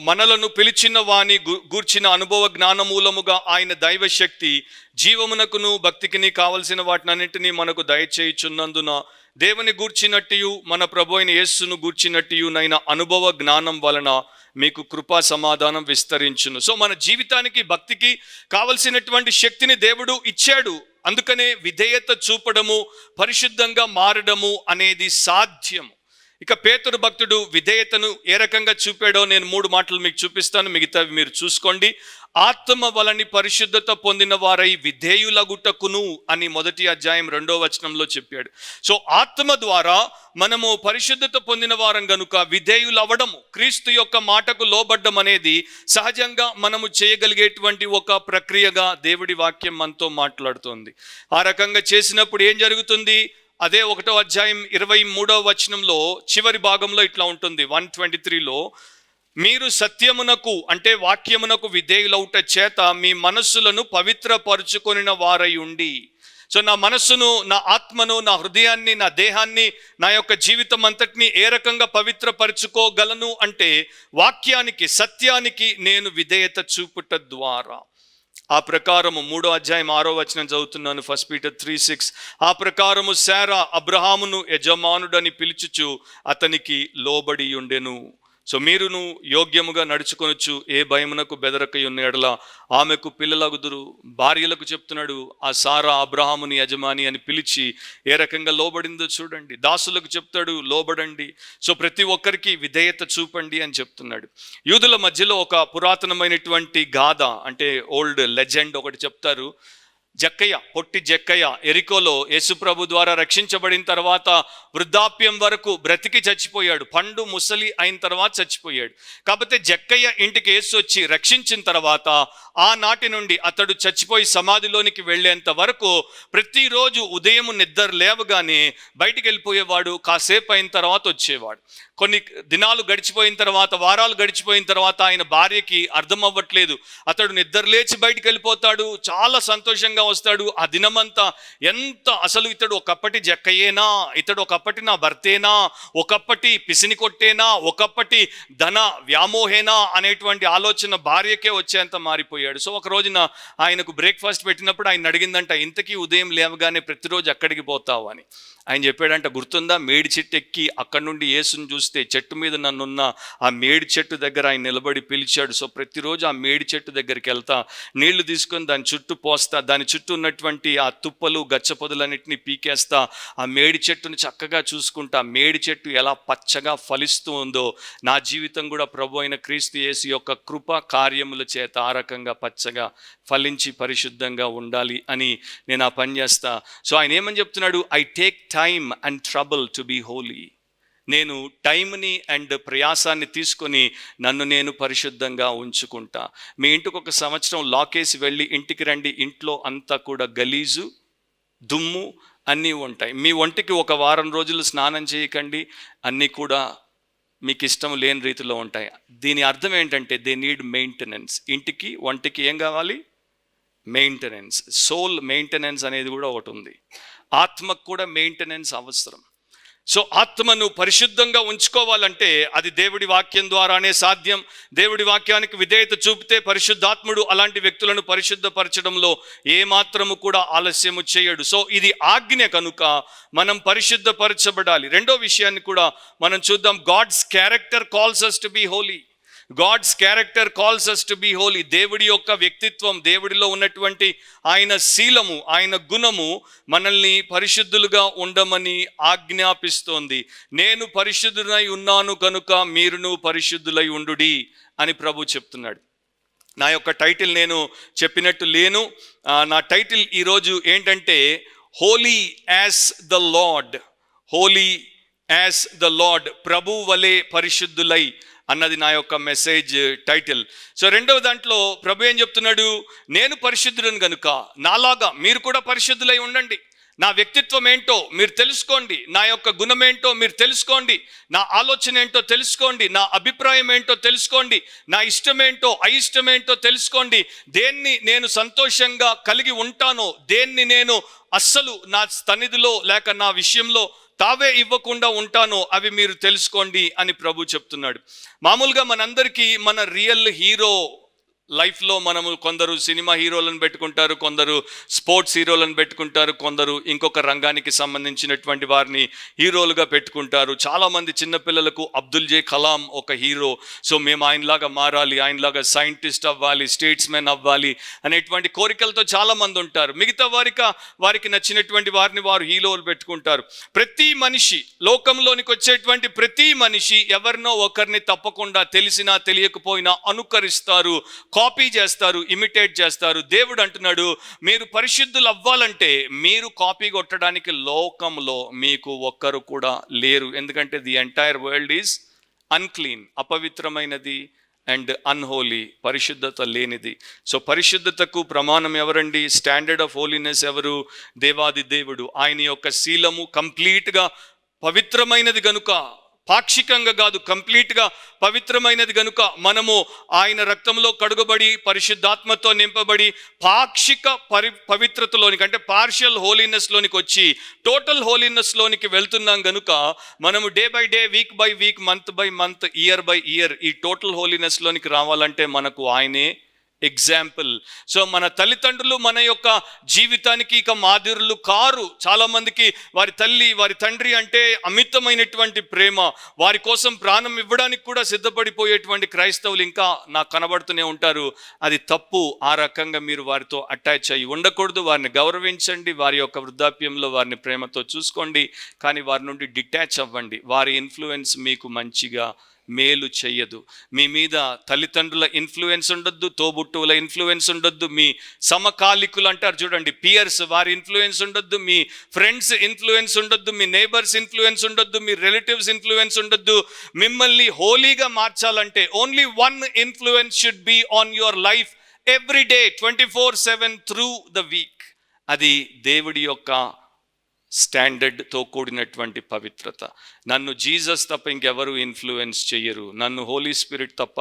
Speaker 1: మనలను పిలిచిన వాని గూర్చిన అనుభవ జ్ఞానమూలముగా ఆయన దైవశక్తి జీవమునకును భక్తికిని కావలసిన వాటినన్నింటినీ మనకు దయచేయుచున్నందున దేవుని గూర్చినట్టు మన ప్రభు అయిన యేసును గూర్చినట్టునైన అనుభవ జ్ఞానం వలన మీకు కృపా సమాధానం విస్తరించును. సో మన జీవితానికి, భక్తికి కావలసినటువంటి శక్తిని దేవుడు ఇచ్చాడు. అందుకనే విధేయత చూపడము, పరిశుద్ధంగా మారడము అనేది సాధ్యము. ఇక పేతురు భక్తుడు విధేయతను ఏ రకంగా చూపాడో నేను 3 మాటలు మీకు చూపిస్తాను, మిగతావి మీరు చూసుకోండి. ఆత్మ వలని పరిశుద్ధత పొందిన వారై విధేయులగుటకును అని 1వ అధ్యాయం 2వ వచనంలో చెప్పాడు. సో ఆత్మ ద్వారా మనము పరిశుద్ధత పొందిన వారం గనుక విధేయులవ్వడము, క్రీస్తు యొక్క మాటకు లోబడ్డం అనేది సహజంగా మనము చేయగలిగేటువంటి ఒక ప్రక్రియగా దేవుడి వాక్యం మనతో మాట్లాడుతోంది. ఆ రకంగా చేసినప్పుడు ఏం జరుగుతుంది? అదే 1వ అధ్యాయం 23వ వచనంలో చివరి భాగంలో ఇట్లా ఉంటుంది, 123లో, మీరు సత్యమునకు అంటే వాక్యమునకు విధేయులవుట చేత మీ మనస్సులను పవిత్రపరుచుకొనిన వారై ఉండి. సో నా మనస్సును, నా ఆత్మను, నా హృదయాన్ని, నా దేహాన్ని, నా యొక్క జీవితం అంతటిని ఏ రకంగా పవిత్రపరుచుకోగలను అంటే వాక్యానికి, సత్యానికి నేను విధేయత చూపుట ద్వారా. ఆ ప్రకారము 3వ అధ్యాయం 6వ వచనం చదువుతున్నాను, 1 పీటర్ 3:6. ఆ ప్రకారము శారా అబ్రహామును యజమానుడని పిలుచుచు అతనికి లోబడి ఉండెను. సో మీరును యోగ్యముగా నడుచుకొనొచ్చు, ఏ భయమునకు బెదరకై ఉన్న ఎడల ఆమెకు పిల్లలగుదురు. భార్యలకు చెప్తున్నాడు, ఆ సారా అబ్రహాముని యజమాని అని పిలిచి ఏ రకంగా లోబడిందో చూడండి. దాసులకు చెప్తాడు, లోబడండి. సో ప్రతి ఒక్కరికి విధేయత చూపండి అని చెప్తున్నాడు. యూదుల మధ్యలో ఒక పురాతనమైనటువంటి గాథ, అంటే ఓల్డ్ లెజెండ్ ఒకటి చెప్తారు. జక్కయ్య, పొట్టి జక్కయ్య ఎరికోలో యేసుప్రభు ద్వారా రక్షించబడిన తర్వాత వృద్ధాప్యం వరకు బ్రతికి చచ్చిపోయాడు. పండు ముసలి అయిన తర్వాత చచ్చిపోయాడు. కాకపోతే జక్కయ్య ఇంటికి యేసు వచ్చి రక్షించిన తర్వాత ఆనాటి నుండి అతడు చచ్చిపోయి సమాధిలోనికి వెళ్ళేంత వరకు ప్రతిరోజు ఉదయం నిద్ర లేవగానే బయటికి వెళ్ళిపోయేవాడు. కాసేపు అయిన తర్వాత వచ్చేవాడు. కొన్ని దినాలు గడిచిపోయిన తర్వాత, వారాలు గడిచిపోయిన తర్వాత ఆయన భార్యకి అర్థం అవ్వట్లేదు. అతడు నిద్ర లేచి బయటికి వెళ్ళిపోతాడు, చాలా సంతోషంగా వస్తాడు. ఆ దినమంతా ఎంత అసలు ఇతడు ఒకప్పటి జక్కయ్యేనా, ఇతడు ఒకప్పటి నా భర్తేనా, ఒకప్పటి పిసిని కొట్టేనా, ఒకప్పటి ధన వ్యామోహేనా అనేటువంటి ఆలోచన భార్యకే వచ్చేంత మారిపోయాడు. సో ఒక రోజున ఆయనకు బ్రేక్ఫాస్ట్ పెట్టినప్పుడు ఆయన అడిగిందంట, ఇంతకీ ఉదయం లేవగానే ప్రతిరోజు అక్కడికి పోతావు అని. ఆయన చెప్పాడంట, గుర్తుందా, మేడి చెట్టు ఎక్కి అక్కడి నుండి యేసుని చూస్తే చెట్టు మీద నన్నున్న ఆ మేడి చెట్టు దగ్గర ఆయన నిలబడి పిలిచాడు. సో ప్రతిరోజు ఆ మేడి చెట్టు దగ్గరికి వెళ్తా, నీళ్లు తీసుకొని దాని చుట్టూ పోస్తా, దాని చుట్టూ ఉన్నటువంటి ఆ తుప్పలు గచ్చపొదలన్నింటినీ పీకేస్తా, ఆ మేడి చెట్టుని చక్కగా చూసుకుంటా. మేడి చెట్టు ఎలా పచ్చగా ఫలిస్తూ ఉందో నా జీవితం కూడా ప్రభు అయిన క్రీస్తు యేసు యొక్క కృప కార్యముల చేత ఆ రకంగా పచ్చగా ఫలించి పరిశుద్ధంగా ఉండాలి అని నేను ఆ పని చేస్తా. సో ఆయన ఏమని చెప్తున్నాడు, I take time and trouble to be holy. నేను టైంని అండ్ ప్రయాసాన్ని తీసుకొని నన్ను నేను పరిశుద్ధంగా ఉంచుకుంటా. మీ ఇంటికి ఒక సంవత్సరం లాకేసి వెళ్ళి ఇంటికి రండి, ఇంట్లో అంతా కూడా గలీజు దుమ్ము అన్నీ ఉంటాయి. మీ ఒంటికి ఒక వారం రోజులు స్నానం చేయకండి, అన్నీ కూడా మీకు ఇష్టం లేని రీతిలో ఉంటాయి. దీని అర్థం ఏంటంటే దే నీడ్ మెయింటెనెన్స్. ఇంటికి ఒంటికి ఏం కావాలి, మెయింటెనెన్స్. సోల్ మెయింటెనెన్స్ అనేది కూడా ఒకటి ఉంది. ఆత్మకు కూడా మెయింటెనెన్స్ అవసరం. సో ఆత్మను పరిశుద్ధంగా ఉంచుకోవాలంటే అది దేవుడి వాక్యం ద్వారానే సాధ్యం. దేవుడి వాక్యానికి విధేయత చూపితే పరిశుద్ధాత్ముడు అలాంటి వ్యక్తులను పరిశుద్ధపరచడంలో ఏమాత్రము కూడా ఆలస్యము చేయడు. సో ఇది ఆజ్ఞ కనుక మనం పరిశుద్ధపరచబడాలి. రెండో విషయాన్ని కూడా మనం చూద్దాం. God's character calls us to be holy. God's character calls us to be holy. దేవుడి యొక్క వ్యక్తిత్వం, దేవుడిలో ఉన్నటువంటి ఆయన శీలము, ఆయన గుణము మనల్ని పరిశుద్ధులుగా ఉండమని ఆజ్ఞాపిస్తోంది. నేను పరిశుద్ధులై ఉన్నాను కనుక మీరును పరిశుద్ధులై ఉండుడి అని ప్రభు చెప్తున్నాడు. నా యొక్క టైటిల్ నేను చెప్పినట్టు లేను. నా టైటిల్ ఈరోజు ఏంటంటే holy as the Lord. Holy as the Lord, ప్రభు వలె పరిశుద్ధులై అన్నది నా యొక్క మెసేజ్ టైటిల్. సో రెండవ దాంట్లో ప్రభు ఏం చెప్తున్నాడు, నేను పరిశుద్ధులను కనుక నాలాగా మీరు కూడా పరిశుద్ధులై ఉండండి. నా వ్యక్తిత్వం ఏంటో మీరు తెలుసుకోండి, నా యొక్క గుణం ఏంటో మీరు తెలుసుకోండి, నా ఆలోచన ఏంటో తెలుసుకోండి, నా అభిప్రాయం ఏంటో తెలుసుకోండి, నా ఇష్టమేంటో అయిష్టమేంటో తెలుసుకోండి. దేన్ని నేను సంతోషంగా కలిగి ఉంటానో, దేన్ని నేను అస్సలు నా సన్నిధిలో లేక నా విషయంలో తావే ఇవ్వకుండా ఉంటానో అవి మీరు తెలుసుకోండి అని ప్రభు చెప్తున్నాడు. మామూలుగా మనందరికీ మన రియల్ హీరో లైఫ్లో మనము కొందరు సినిమా హీరోలను పెట్టుకుంటారు, కొందరు స్పోర్ట్స్ హీరోలను పెట్టుకుంటారు, కొందరు ఇంకొక రంగానికి సంబంధించినటువంటి వారిని హీరోలుగా పెట్టుకుంటారు. చాలామంది చిన్నపిల్లలకు అబ్దుల్ జే కలాం ఒక హీరో. సో మేము ఆయనలాగా మారాలి, ఆయనలాగా సైంటిస్ట్ అవ్వాలి, స్టేట్స్మెన్ అవ్వాలి అనేటువంటి కోరికలతో చాలామంది ఉంటారు. మిగతా వారికి నచ్చినటువంటి వారిని వారు హీరోలు పెట్టుకుంటారు. ప్రతి మనిషి, లోకంలోనికి వచ్చేటువంటి ప్రతి మనిషి ఎవరినో ఒకరిని తప్పకుండా తెలిసినా తెలియకపోయినా అనుకరిస్తారు, కాపీ చేస్తారు, ఇమిటేట్ చేస్తారు. దేవుడు అంటున్నాడు, మీరు పరిశుద్ధులు అవ్వాలంటే మీరు కాపీ కొట్టడానికి లోకంలో మీకు ఒక్కరు కూడా లేరు. ఎందుకంటే the entire world is unclean, అపవిత్రమైనది అండ్ అన్హోలీ, పరిశుద్ధత లేనిది. సో పరిశుద్ధతకు ప్రమాణం ఎవరండి? స్టాండర్డ్ ఆఫ్ హోలీనెస్ ఎవరు? దేవాది దేవుడు. ఆయన యొక్క శీలము కంప్లీట్గా పవిత్రమైనది గనుక, పాక్షికంగా కాదు, కంప్లీట్గా పవిత్రమైనది గనుక మనము ఆయన రక్తంలో కడుగబడి పరిశుద్ధాత్మతో నింపబడి పాక్షిక పవిత్రతలోనికి, అంటే పార్షియల్ హోలీనెస్లోనికి వచ్చి టోటల్ హోలీనెస్లోనికి వెళ్తున్నాం గనుక మనము day by day, week by week, month by month, year by year ఈ టోటల్ హోలీనెస్లోనికి రావాలంటే మనకు ఆయనే ఎగ్జాంపుల్. సో మన తల్లిదండ్రులు మన యొక్క జీవితానికి ఇక మాదిరులు కారు. చాలామందికి వారి తల్లి వారి తండ్రి అంటే అమితమైనటువంటి ప్రేమ, వారి కోసం ప్రాణం ఇవ్వడానికి కూడా సిద్ధపడిపోయేటువంటి క్రైస్తవులు ఇంకా నాకు కనబడుతూనే ఉంటారు. అది తప్పు. ఆ రకంగా మీరు వారితో అటాచ్ అయ్యి ఉండకూడదు. వారిని గౌరవించండి, వారి యొక్క వృద్ధాప్యంలో వారిని ప్రేమతో చూసుకోండి, కానీ వారి నుండి డిటాచ్ అవ్వండి. వారి ఇన్ఫ్లుయెన్స్ మీకు మంచిగా మేలు చెయ్యదు. మీ మీద తల్లిదండ్రుల ఇన్ఫ్లుయెన్స్ ఉండొద్దు, తోబుట్టువుల ఇన్ఫ్లుయెన్స్ ఉండొద్దు, మీ సమకాలికులు అంటారు చూడండి, పియర్స్, వారి ఇన్ఫ్లుయెన్స్ ఉండొద్దు, మీ ఫ్రెండ్స్ ఇన్ఫ్లుయెన్స్ ఉండొద్దు, మీ నేబర్స్ ఇన్ఫ్లుయెన్స్ ఉండొద్దు, మీ రిలేటివ్స్ ఇన్ఫ్లుయెన్స్ ఉండొద్దు. మిమ్మల్ని హోలీగా మార్చాలంటే only one influence should be on your life every day 24/7 through the week. అది దేవుడి యొక్క స్టాండర్డ్తో కూడినటువంటి పవిత్రత. నన్ను జీసస్ తప్ప ఇంకెవరు ఇన్ఫ్లుయెన్స్ చెయ్యరు, నన్ను హోలీ స్పిరిట్ తప్ప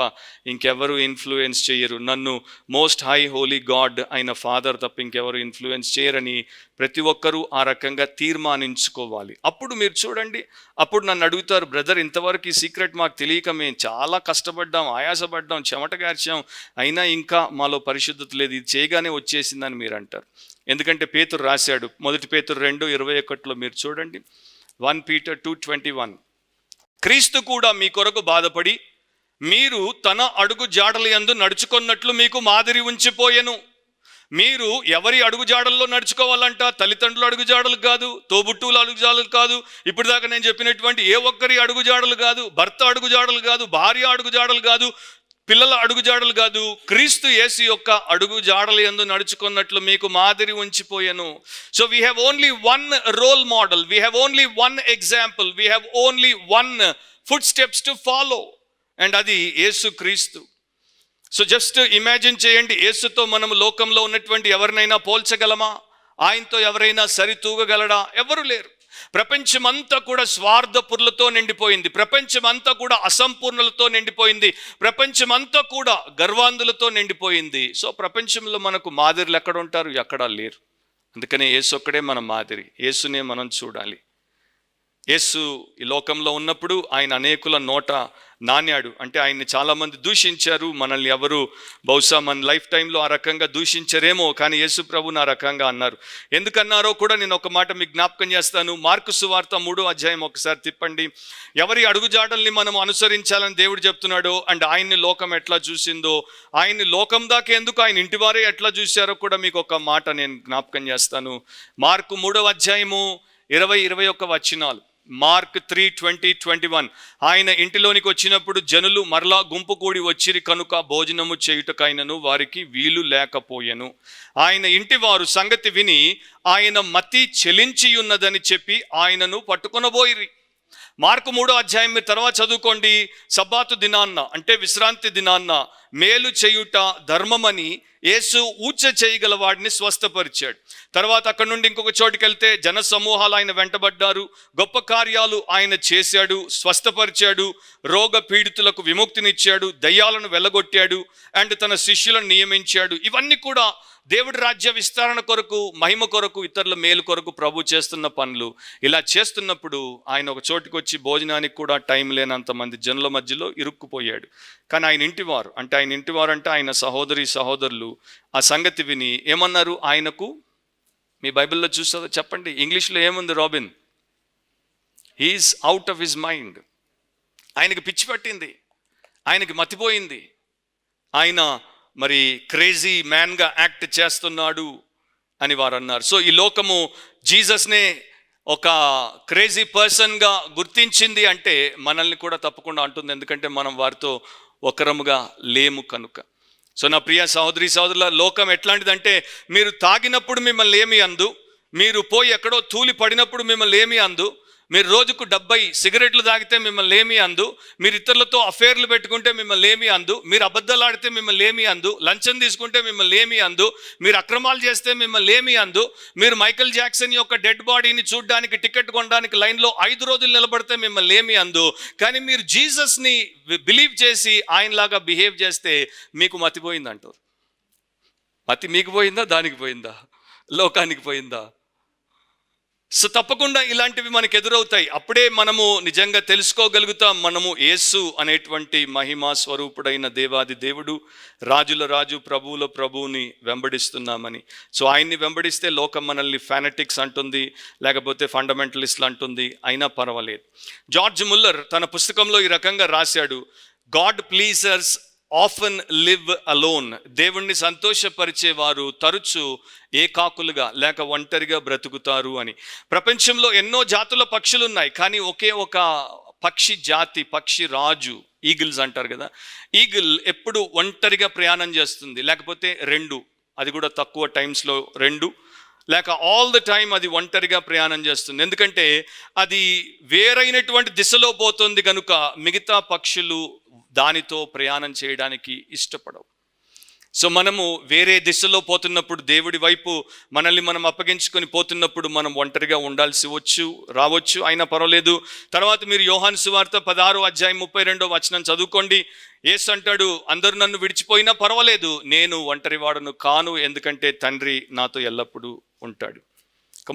Speaker 1: ఇంకెవరు ఇన్ఫ్లుయెన్స్ చెయ్యరు, నన్ను మోస్ట్ హై హోలీ గాడ్ అయిన ఫాదర్ తప్ప ఇంకెవరు ఇన్ఫ్లుయెన్స్ చేయరని ప్రతి ఒక్కరూ ఆ రకంగా తీర్మానించుకోవాలి. అప్పుడు మీరు చూడండి, అప్పుడు నన్ను అడుగుతారు, బ్రదర్ ఇంతవరకు ఈ సీక్రెట్ మాకు తెలియక మేము చాలా కష్టపడ్డాం, ఆయాసపడ్డాం, చెమటగార్చాం, అయినా ఇంకా మాలో పరిశుద్ధత లేదు, ఇది చేయగానే వచ్చేసిందని మీరు అంటారు. ఎందుకంటే పేతురు రాశాడు, 1 పేతురు 2:21 మీరు చూడండి, 1 Peter 2:21, క్రీస్తు కూడా మీ కొరకు బాధపడి మీరు తన అడుగు జాడల యందు నడుచుకున్నట్లు మీకు మాదిరి ఉంచిపోయెను. మీరు ఎవరి అడుగు జాడల్లో నడుచుకోవాలంట? తల్లిదండ్రుల అడుగు జాడలు కాదు, తోబుట్టువుల అడుగు జాడలు కాదు, ఇప్పుడు దాకా నేను చెప్పినటువంటి ఏ ఒక్కరి అడుగు జాడలు కాదు, భర్త అడుగు జాడలు కాదు, భార్య అడుగు జాడలు కాదు, పిల్లల అడుగు జాడలు కాదు, క్రీస్తు యేసు యొక్క అడుగు జాడల యందు నడుచుకున్నట్లు మీకు మాదిరి ఉంచిపోయెను. So we have only one role model, we have only one example, we have only one foot steps to follow, and అది యేసు క్రీస్తు. సో జస్ట్ ఇమాజిన్ చేయండి, యేసుతో మనము లోకంలో ఉన్నటువంటి ఎవరినైనా పోల్చగలమా? ఆయనతో ఎవరైనా సరితూగగలడా? ఎవరు లేరు. ప్రపంచమంతా కూడా స్వార్థపురులతో నిండిపోయింది, ప్రపంచమంతా కూడా అసంపూర్ణులతో నిండిపోయింది, ప్రపంచమంతా కూడా గర్వాంధులతో నిండిపోయింది. సో ప్రపంచంలో మనకు మాదిరిలు ఎక్కడ ఉంటారు? ఎక్కడా లేరు. అందుకనే యేసు ఒక్కడే మన మాదిరి, యేసునే మనం చూడాలి. యేసు ఈ లోకంలో ఉన్నప్పుడు ఆయన అనేకుల నోట నాన్యాడు, అంటే ఆయన్ని చాలామంది దూషించారు. మనల్ని ఎవరు బహుశా మన లైఫ్ టైంలో ఆ రకంగా దూషించరేమో, కానీ యేసు ప్రభుని ఆ రకంగా అన్నారు. ఎందుకన్నారో కూడా నేను ఒక మాట మీకు జ్ఞాపకం చేస్తాను. మార్కు సువార్త 3వ అధ్యాయం ఒకసారి తిప్పండి. ఎవరి అడుగుజాడల్ని మనం అనుసరించాలని దేవుడు చెప్తున్నాడో, అండ్ ఆయన్ని లోకం ఎట్లా చూసిందో, ఆయన్ని లోకం దాకా ఎందుకు ఆయన ఇంటివారే ఎట్లా చూశారో కూడా మీకు ఒక మాట నేను జ్ఞాపకం చేస్తాను. మార్కు 3వ అధ్యాయము 20-21 వచనాలు. మార్క్ 3:20-21, ఆయన ఇంటిలోనికి వచ్చినప్పుడు జనులు మరలా గుంపు కూడి వచ్చిరి కనుక భోజనము చేయుటకైనను వారికి వీలు లేకపోయెను. ఆయన ఇంటి వారు సంగతి విని ఆయన మతి చెలించి ఉన్నదని చెప్పి ఆయనను పట్టుకొనబోయిరి. మార్కు 3వ అధ్యాయం మీరు తర్వాత చదువుకోండి. సబ్బాతు దినాన్న అంటే విశ్రాంతి దినాన్న మేలు చేయుట ధర్మమని యేసు ఊచ చేయగల వాడిని స్వస్థపరిచాడు. తర్వాత అక్కడ నుండి ఇంకొక చోటుకి వెళ్తే జన సమూహాలు ఆయన వెంటబడ్డారు, గొప్ప కార్యాలు ఆయన చేశాడు, స్వస్థపరిచాడు, రోగ పీడితులకు విముక్తినిచ్చాడు, దయ్యాలను వెళ్ళగొట్టాడు, అండ్ తన శిష్యులను నియమించాడు. ఇవన్నీ కూడా దేవుడి రాజ్య విస్తరణ కొరకు, మహిమ కొరకు, ఇతరుల మేలు కొరకు ప్రభు చేస్తున్న పనులు. ఇలా చేస్తున్నప్పుడు ఆయన ఒక చోటుకు వచ్చి భోజనానికి కూడా టైం లేనంత మంది జనుల మధ్యలో ఇరుక్కుపోయాడు. కానీ ఆయన ఇంటివారు అంటే ఆయన సహోదరి సహోదరులు ఆ సంగతి విని ఏమన్నారు? ఆయనకు, మీ బైబిల్లో చూస్తారో చెప్పండి, ఇంగ్లీష్లో ఏముంది Robin? He's out of his mind. ఆయనకి పిచ్చి పట్టింది, ఆయనకి మతిపోయింది, ఆయన మరి క్రేజీ మ్యాన్గా యాక్ట్ చేస్తున్నాడు అని వారు అన్నారు. సో ఈ లోకము జీసస్నే ఒక క్రేజీ పర్సన్గా గుర్తించింది అంటే మనల్ని కూడా తప్పకుండా అంటుంది, ఎందుకంటే మనం వారితో ఒకరముగా లేము కనుక. సో నా ప్రియ సహోదరి సహోదరుల, లోకం ఎట్లాంటిదంటే మీరు తాగినప్పుడు మిమ్మల్ని ఏమి అందు, మీరు పోయి ఎక్కడో తూలి పడినప్పుడు మిమ్మల్ని ఏమి అందు, మీరు రోజుకు 70 సిగరెట్లు తాగితే మిమ్మల్ని ఏమీ అందు, మీరు ఇతరులతో అఫేర్లు పెట్టుకుంటే మిమ్మల్ని ఏమీ అందు, మీరు అబద్ధాలు ఆడితే మిమ్మల్ని ఏమీ అందు, లంచం తీసుకుంటే మిమ్మల్ని ఏమీ అందు, మీరు అక్రమాలు చేస్తే మిమ్మల్ని ఏమీ అందు, మీరు మైకేల్ జాక్సన్ యొక్క డెడ్ బాడీని చూడడానికి టికెట్ కొనడానికి లైన్లో 5 రోజులు నిలబడితే మిమ్మల్ని ఏమీ అందు. కానీ మీరు జీసస్ని బిలీవ్ చేసి ఆయనలాగా బిహేవ్ చేస్తే మీకు మతిపోయిందంటారు. మతి మీకు పోయిందా? దానికి పోయిందా? లోకానికి పోయిందా? సో తప్పకుండా ఇలాంటివి మనకు ఎదురవుతాయి. అప్పుడే మనము నిజంగా తెలుసుకోగలుగుతాం, మనము యేసు అనేటువంటి మహిమా స్వరూపుడైన దేవాది దేవుడు, రాజుల రాజు, ప్రభువుల ప్రభువుని వెంబడిస్తున్నామని. సో ఆయన్ని వెంబడిస్తే లోకం మనల్ని ఫానటిక్స్ అంటుంది, లేకపోతే ఫండమెంటలిస్ట్లు అంటుంది, అయినా పర్వాలేదు. జార్జ్ ముల్లర్ తన పుస్తకంలో ఈ రకంగా రాశాడు, God pleasers often live alone. దేవుణ్ణి సంతోషపరిచేవారు తరచు ఏకాకులుగా లేక ఒంటరిగా బ్రతుకుతారు అని. ప్రపంచంలో ఎన్నో జాతుల పక్షులు ఉన్నాయి, కానీ ఒకే ఒక పక్షి జాతి, పక్షి రాజు, ఈగిల్స్ అంటారు కదా, ఈగిల్ ఎప్పుడు ఒంటరిగా ప్రయాణం చేస్తుంది, లేకపోతే రెండు, అది కూడా తక్కువ టైమ్స్లో రెండు, లేక ఆల్ ద టైం అది ఒంటరిగా ప్రయాణం చేస్తుంది. ఎందుకంటే అది వేరైనటువంటి దిశలో పోతుంది కనుక మిగతా పక్షులు దానితో ప్రయాణం చేయడానికి ఇష్టపడవు. సో మనము వేరే దిశలో పోతున్నప్పుడు, దేవుడి వైపు మనల్ని మనం అప్పగించుకొని పోతున్నప్పుడు మనం ఒంటరిగా ఉండాల్సి రావచ్చు, అయినా పర్వాలేదు. తర్వాత మీరు యోహాను సువార్త 16:32 చదువుకోండి. యేసు అంటాడు, అందరూ నన్ను విడిచిపోయినా పర్వాలేదు, నేను ఒంటరివాడను కాను, ఎందుకంటే తండ్రి నాతో ఎల్లప్పుడూ ఉంటాడు.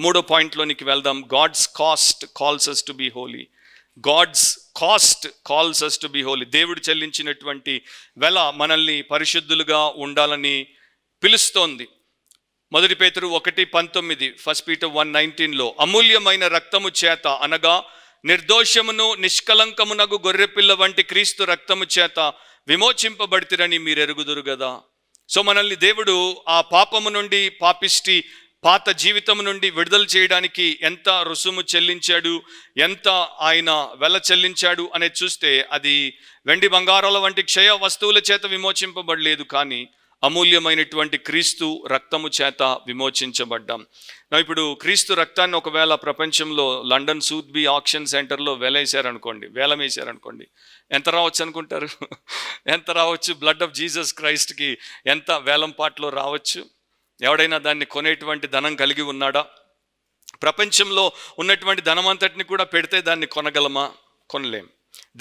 Speaker 1: మూడో పాయింట్లోనికి వెళ్దాం. God's cost calls us to be holy. God's cost calls us to be holy. దేవుడు చెల్లించినటువంటి వెల మనల్ని పరిశుద్ధులుగా ఉండాలని పిలుస్తోంది. 1 పేతురు 1:19, 1 Peter 1:19లో అమూల్యమైన రక్తము చేత అనగా నిర్దోషమును నిష్కలంకమునగు గొర్రెపిల్ల వంటి క్రీస్తు రక్తము చేత విమోచింపబడితిరని మీరు ఎరుగుదురు కదా. సో మనల్ని దేవుడు ఆ పాపము నుండి, పాపిష్టి పాత జీవితం నుండి విడుదల చేయడానికి ఎంత రుసుము చెల్లించాడు, ఎంత ఆయన వెల చెల్లించాడు అనేది చూస్తే అది వెండి బంగారాల వంటి క్షయ వస్తువుల చేత విమోచింపబడలేదు, కానీ అమూల్యమైనటువంటి క్రీస్తు రక్తము చేత విమోచించబడ్డాం. ఇప్పుడు క్రీస్తు రక్తాన్ని ఒకవేళ ప్రపంచంలో లండన్ సూత్బీ ఆక్షన్ సెంటర్లో వేలం వేశారనుకోండి, ఎంత రావచ్చు అనుకుంటారు? ఎంత రావచ్చు? బ్లడ్ ఆఫ్ జీసస్ క్రైస్ట్కి ఎంత వేలం పాటలో రావచ్చు? ఎవడైనా దాన్ని కొనేటువంటి ధనం కలిగి ఉన్నాడా? ప్రపంచంలో ఉన్నటువంటి ధనమంతటిని కూడా పెడితే దాన్ని కొనగలమా? కొనలేం.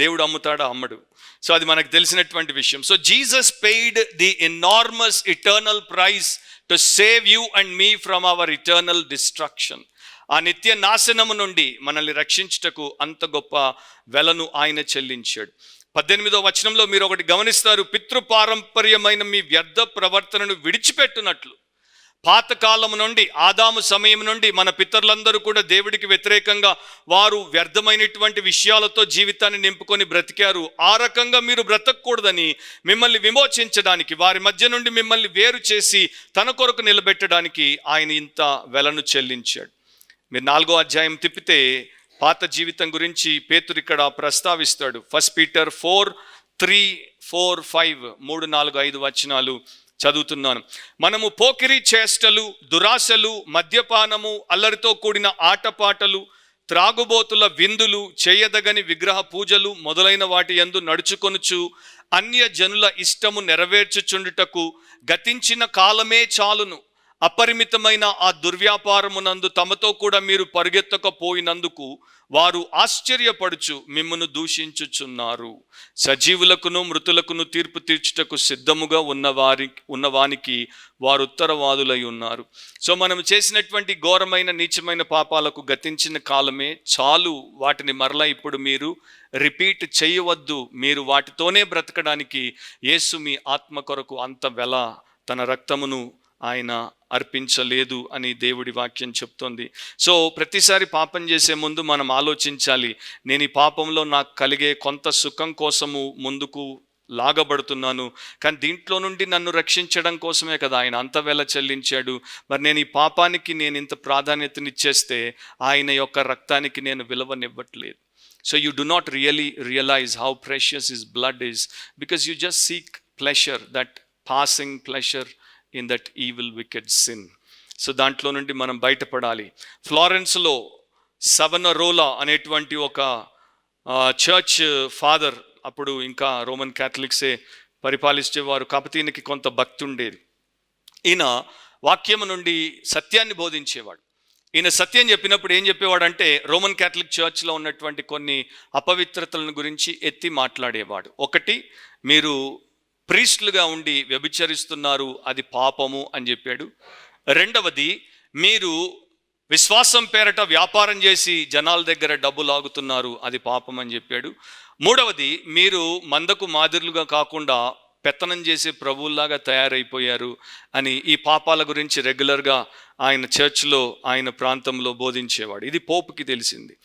Speaker 1: దేవుడు అమ్ముతాడా? అమ్మడు. సో అది మనకు తెలిసినటువంటి విషయం. So Jesus paid the enormous eternal price to save you and me from our eternal destruction. ఆ నిత్య నాశనము నుండి మనల్ని రక్షించుటకు అంత గొప్ప వెలను ఆయన చెల్లించాడు. 18వ వచనంలో మీరు ఒకటి గమనిస్తారు, పితృపారంపర్యమైన మీ వ్యర్థ ప్రవర్తనను విడిచిపెట్టునట్లు. పాతకాలం నుండి, ఆదాము సమయం నుండి మన పితరులందరూ కూడా దేవుడికి వ్యతిరేకంగా వారు వ్యర్థమైనటువంటి విషయాలతో జీవితాన్ని నింపుకొని బ్రతికారు. ఆ రకంగా మీరు బ్రతకూడదని మిమ్మల్ని విమోచించడానికి, వారి మధ్య నుండి మిమ్మల్ని వేరు చేసి తన కొరకు నిలబెట్టడానికి ఆయన ఇంత వెలను చెల్లించాడు. మీరు 4వ అధ్యాయం తిప్పితే పాత జీవితం గురించి పేతురు ఇక్కడ ప్రస్తావిస్తాడు. 1 Peter 4:3, 4, 5, 3, 4, 5 వచనాలు చదువుతున్నాను. మనము పోకిరి చేష్టలు, దురాశలు, మద్యపానము, అల్లరితో కూడిన ఆటపాటలు, త్రాగుబోతుల విందులు, చేయదగని విగ్రహ పూజలు మొదలైన వాటి యందు నడుచుకొనుచు అన్య జనుల ఇష్టము నెరవేర్చుచుండుటకు గతించిన కాలమే చాలును. అపరిమితమైన ఆ దుర్వ్యాపారమునందు తమతో కూడా మీరు పరుగెత్తకపోయినందుకు వారు ఆశ్చర్యపడుచు మిమ్మును దూషించుచున్నారు. సజీవులకును మృతులకును తీర్పు తీర్చుటకు సిద్ధముగా ఉన్నవానికి వారు ఉత్తరవాదులై ఉన్నారు. సో మనం చేసినటువంటి ఘోరమైన నీచమైన పాపాలకు గతించిన కాలమే చాలు. వాటిని మరలా ఇప్పుడు మీరు రిపీట్ చేయవద్దు. మీరు వాటితోనే బ్రతకడానికి యేసు మీ ఆత్మ కొరకు అంత వెల, తన రక్తమును ఆయన అర్పించలేదు అని దేవుడి వాక్యం చెప్తోంది. సో ప్రతిసారి పాపం చేసే ముందు మనం ఆలోచించాలి, నేను ఈ పాపంలో నాకు కలిగే కొంత సుఖం కోసము ముందుకు లాగబడుతున్నాను, కానీ దీంట్లో నుండి నన్ను రక్షించడం కోసమే కదా ఆయన అంత వెల చెల్లించాడు. మరి నేను ఈ పాపానికి నేను ఇంత ప్రాధాన్యతనిచ్చేస్తే ఆయన యొక్క రక్తానికి నేను విలువనివ్వట్లేదు. So you do not realise how precious his blood is, because you just seek pleasure, that passing pleasure in that evil wicked sin. So దాంట్లో నుండి మనం బయటపడాలి. ఫ్లారెన్స్లో సవనరోలా అనేటువంటి ఒక చర్చ్ ఫాదర్, అప్పుడు ఇంకా రోమన్ క్యాథలిక్సే పరిపాలించేవారు, కాకపోతే ఈయనకి కొంత భక్తి ఉండేది. ఈయన వాక్యము నుండి సత్యాన్ని బోధించేవాడు. ఈయన సత్యం చెప్పినప్పుడు ఏం చెప్పేవాడంటే, రోమన్ క్యాథలిక్ చర్చ్లో ఉన్నటువంటి కొన్ని అపవిత్రతలను గురించి ఎత్తి మాట్లాడేవాడు. ఒకటి, మీరు ప్రీస్టులుగా ఉండి వ్యభిచరిస్తున్నారు, అది పాపము అని చెప్పాడు. రెండవది, మీరు విశ్వాసం పేరట వ్యాపారం చేసి జనాల దగ్గర డబ్బు లాగుతున్నారు, అది పాపం అని చెప్పాడు. మూడవది, మీరు మందకు మాదిరులుగా కాకుండా పెత్తనం చేసే ప్రభువుల్లాగా తయారైపోయారు అని ఈ పాపాల గురించి రెగ్యులర్గా ఆయన చర్చ్లో, ఆయన ప్రాంతంలో బోధించేవాడు. ఇది పోపుకి తెలిసింది.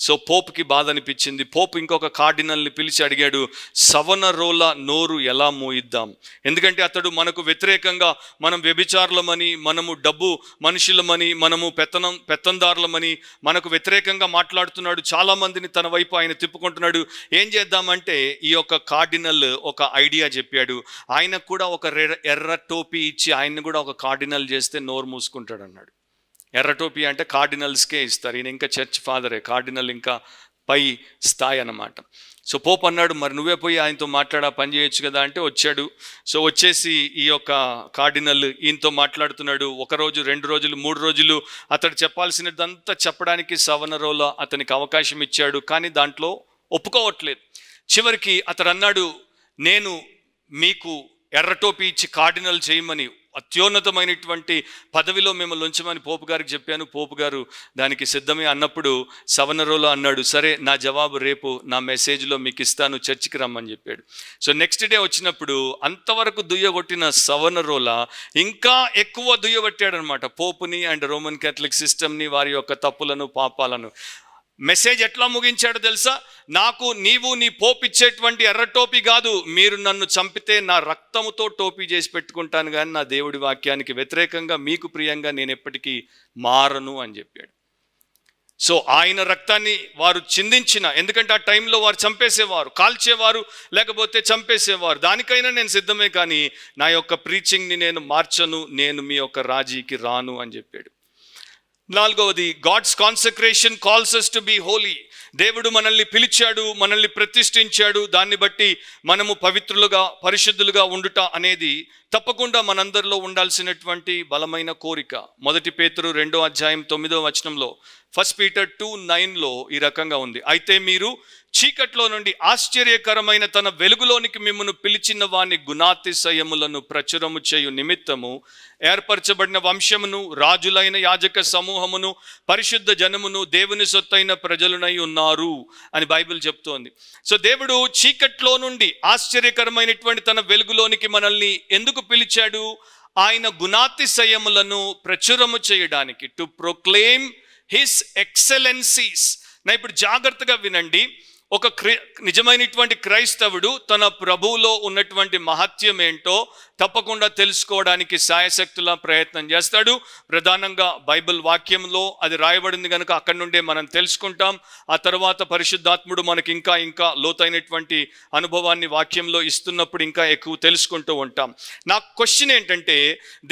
Speaker 1: సో పోపుకి బాధ అనిపించింది. పోపు ఇంకొక కార్డినల్ని పిలిచి అడిగాడు, సవనరోల నోరు ఎలా మోయిద్దాం? ఎందుకంటే అతడు మనకు వ్యతిరేకంగా, మనం వ్యభిచారులమని, మనము డబ్బు మనుషులమని, మనము పెత్తందారులమని మనకు వ్యతిరేకంగా మాట్లాడుతున్నాడు. చాలామందిని తన వైపు ఆయన తిప్పుకుంటున్నాడు. ఏం చేద్దామంటే ఈ యొక్క కార్డినల్ ఒక ఐడియా చెప్పాడు. ఆయనకు కూడా ఒక ఎర్ర టోపీ ఇచ్చి ఆయన్ని కూడా ఒక కార్డినల్ చేస్తే నోరు మూసుకుంటాడు అన్నాడు. ఎర్ర టోపీ అంటే కార్డినల్స్కే ఇస్తారు. ఈయన ఇంకా చర్చ్ ఫాదరే, కార్డినల్ ఇంకా పై స్థాయి అన్నమాట. సో పోప్ అన్నాడు, మరి నువ్వే పోయి ఆయనతో పని చేయొచ్చు కదా అంటే వచ్చాడు. సో వచ్చేసి ఈ యొక్క కార్డినల్ ఈయనతో మాట్లాడుతున్నాడు. 1 రోజు, 2 రోజులు, 3 రోజులు అతడు చెప్పాల్సినదంతా చెప్పడానికి సవనరోల అతనికి అవకాశం ఇచ్చాడు. కానీ దాంట్లో ఒప్పుకోవట్లేదు. చివరికి అతడు అన్నాడు, నేను మీకు ఎర్ర టోపీ ఇచ్చి కార్డినల్ చేయమని, అత్యున్నతమైనటువంటి పదవిలో మిమ్మల్ని ఉంచమని పోపు గారికి చెప్పాను. పోపు గారు దానికి సిద్ధమే అన్నప్పుడు సవనరోల అన్నాడు, సరే నా జవాబు రేపు నా మెసేజ్లో మీకు ఇస్తాను, చర్చికి రమ్మని చెప్పాడు. సో నెక్స్ట్ డే వచ్చినప్పుడు అంతవరకు దుయ్యగొట్టిన సవనరోల ఇంకా ఎక్కువ దుయ్యబట్టాడనమాట పోపుని అండ్ రోమన్ క్యాథలిక్ సిస్టమ్ని, వారి యొక్క తప్పులను, పాపాలను. మెసేజ్ ఎట్లా ముగించాడో తెలుసా? నాకు నీవు నీ పోపు ఇచ్చేటువంటి ఎర్ర టోపీ కాదు, మీరు నన్ను చంపితే నా రక్తముతో టోపీ చేసి పెట్టుకుంటాను, కానీ నా దేవుడి వాక్యానికి వ్యతిరేకంగా మీకు ప్రియంగా నేను ఎప్పటికీ మారను అని చెప్పాడు. సో ఆయన రక్తాన్ని వారు చిందించిన, ఎందుకంటే ఆ టైంలో వారు చంపేసేవారు, కాల్చేవారు, లేకపోతే చంపేసేవారు. దానికైనా నేను సిద్ధమే, కానీ నా యొక్క ప్రీచింగ్ని నేను మార్చను, నేను మీ యొక్క రాజీకి రాను అని చెప్పాడు. 4వది, God's consecration calls us to be holy. దేవుడు మనల్ని పిలిచాడు, మనల్ని ప్రతిష్ఠించాడు. దాన్ని బట్టి మనము పవిత్రులుగా, పరిశుద్ధులుగా ఉండుట అనేది తప్పకుండా మనందరిలో ఉండాల్సినటువంటి బలమైన కోరిక. 1 పేతురు 2వ అధ్యాయం 9వ వచనంలో, 1 Peter 2:9లో ఈ రకంగా ఉంది, అయితే మీరు చీకట్లో నుండి ఆశ్చర్యకరమైన తన వెలుగులోనికి మిమ్మల్ని పిలిచిన వాని గుణాతిశయములను ప్రచురము చేయు నిమిత్తము ఏర్పరచబడిన వంశమును, రాజులైన యాజక సమూహమును, పరిశుద్ధ జనమును, దేవుని సొత్తైన ప్రజలునై ఉన్నారు అని బైబిల్ చెప్తోంది. సో దేవుడు చీకట్లో నుండి ఆశ్చర్యకరమైనటువంటి తన వెలుగులోనికి మనల్ని ఎందుకు పిలిచాడు? ఆయన గుణాతిశయములను ప్రచురము చేయడానికి, టు ప్రొక్లెయిమ్ హిస్ ఎక్సలెన్సీస్. నా ఇప్పుడు జాగ్రత్తగా వినండి. ఒక నిజమైనటువంటి క్రైస్తవుడు తన ప్రభువులో ఉన్నటువంటి మహత్యం ఏంటో తప్పకుండా తెలుసుకోవడానికి శాయశక్తులా ప్రయత్నం చేస్తాడు. ప్రధానంగా బైబిల్ వాక్యంలో అది రాయబడింది కనుక అక్కడి నుండే మనం తెలుసుకుంటాం. ఆ తర్వాత పరిశుద్ధాత్ముడు మనకి ఇంకా ఇంకా లోతైనటువంటి అనుభవాన్ని వాక్యంలో ఇస్తున్నప్పుడు ఇంకా ఎక్కువ తెలుసుకుంటూ ఉంటాం. నా క్వశ్చన్ ఏంటంటే,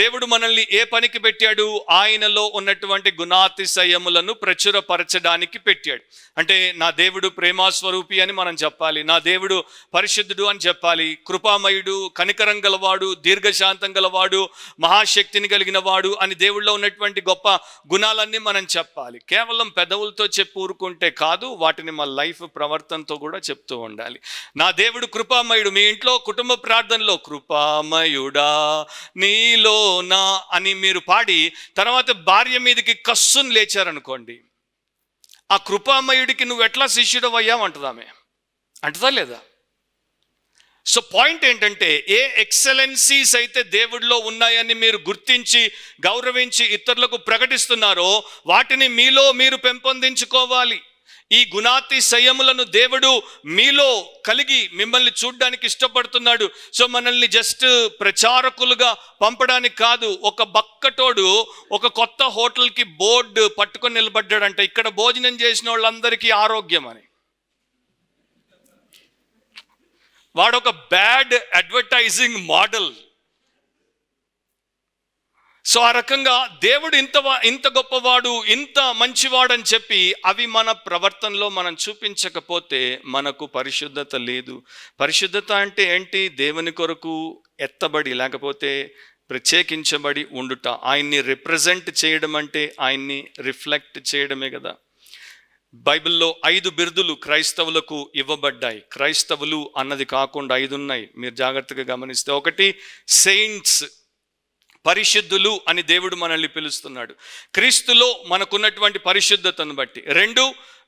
Speaker 1: దేవుడు మనల్ని ఏ పనికి పెట్టాడు? ఆయనలో ఉన్నటువంటి గుణాతిశయములను ప్రచురపరచడానికి పెట్టాడు. అంటే నా దేవుడు ప్రేమాస్వరూపి అని మనం చెప్పాలి, నా దేవుడు పరిశుద్ధుడు అని చెప్పాలి, కృపామయుడు, కనికరం గలవాడు, దీర్ఘశాంతం గలవాడు, మహాశక్తిని కలిగిన వాడు అని దేవుళ్ళో ఉన్నటువంటి గొప్ప గుణాలన్నీ మనం చెప్పాలి. కేవలం పెదవులతో చెప్పి ఊరుకుంటే కాదు, వాటిని మన లైఫ్ ప్రవర్తనతో కూడా చెప్తూ ఉండాలి. నా దేవుడు కృపామయుడు. మీ ఇంట్లో కుటుంబ ప్రార్థనలో కృపామయుడా నీలో నా అని మీరు పాడి తర్వాత భార్య మీదకి కస్సును లేచారనుకోండి, ఆ కృపామయుడికి నువ్వు ఎట్లా శిష్యుడు అయ్యావంటదామే, అంటదా లేదా? సో పాయింట్ ఏంటంటే, ఏ ఎక్సలెన్సీస్ అయితే దేవుడిలో ఉన్నాయని మీరు గుర్తించి గౌరవించి ఇతరులకు ప్రకటిస్తున్నారో వాటిని మీలో మీరు పెంపొందించుకోవాలి. ఈ గుణాతిశయములను దేవుడు మీలో కలిగి మిమ్మల్ని చూడడానికి ఇష్టపడుతున్నాడు. సో మనల్ని జస్ట్ ప్రచారకులుగా పంపడానికి కాదు. ఒక బక్కటోడు ఒక కొత్త హోటల్కి బోర్డు పట్టుకొని నిలబడ్డాడంట, ఇక్కడ భోజనం చేసిన వాళ్ళందరికీ ఆరోగ్యం అని. వాడొక బ్యాడ్ అడ్వర్టైజింగ్ మోడల్. సో ఆ రకంగా దేవుడు ఇంత గొప్పవాడు, ఇంత మంచివాడు అని చెప్పి అవి మన ప్రవర్తనలో మనం చూపించకపోతే మనకు పరిశుద్ధత లేదు. పరిశుద్ధత అంటే ఏంటి? దేవుని కొరకు ఎత్తబడి, లేకపోతే ప్రత్యేకించబడి ఉండుట. ఆయన్ని రిప్రజెంట్ చేయడం అంటే ఆయన్ని రిఫ్లెక్ట్ చేయడమే కదా. బైబిల్లో 5 బిరుదులు క్రైస్తవులకు ఇవ్వబడ్డాయి. క్రైస్తవులు అన్నది కాకుండా 5 ఉన్నాయి, మీరు జాగ్రత్తగా గమనిస్తే. 1 సెయింట్స్, పరిశుద్ధులు అని దేవుడు మనల్ని పిలుస్తున్నాడు. క్రీస్తులో మనకున్నటువంటి పరిశుద్ధతను బట్టి. 2,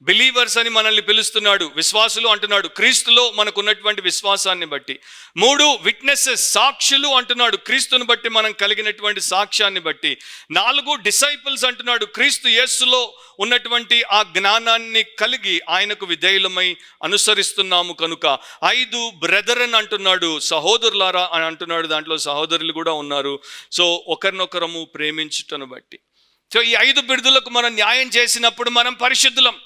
Speaker 1: బిలీవర్స్ అని మనల్ని పిలుస్తున్నాడు, విశ్వాసులు అంటున్నాడు, క్రీస్తులో మనకున్నటువంటి విశ్వాసాన్ని బట్టి. 3, విట్నెసెస్, సాక్షులు అంటున్నాడు, క్రీస్తుని బట్టి మనం కలిగినటువంటి సాక్ష్యాన్ని బట్టి. 4, డిసైపుల్స్ అంటున్నాడు, క్రీస్తు యేసులో ఉన్నటువంటి ఆ జ్ఞానాన్ని కలిగి ఆయనకు విధేయులమై అనుసరిస్తున్నాము కనుక. 5, బ్రదరన్ అంటున్నాడు, సహోదరులారా అని అంటున్నాడు, దాంట్లో సహోదరులు కూడా ఉన్నారు. సో ఒకరినొకరము ప్రేమించుటను బట్టి. సో ఈ 5 బిరుదులకు మనం న్యాయం చేసినప్పుడు మనం పరిశుద్ధులం.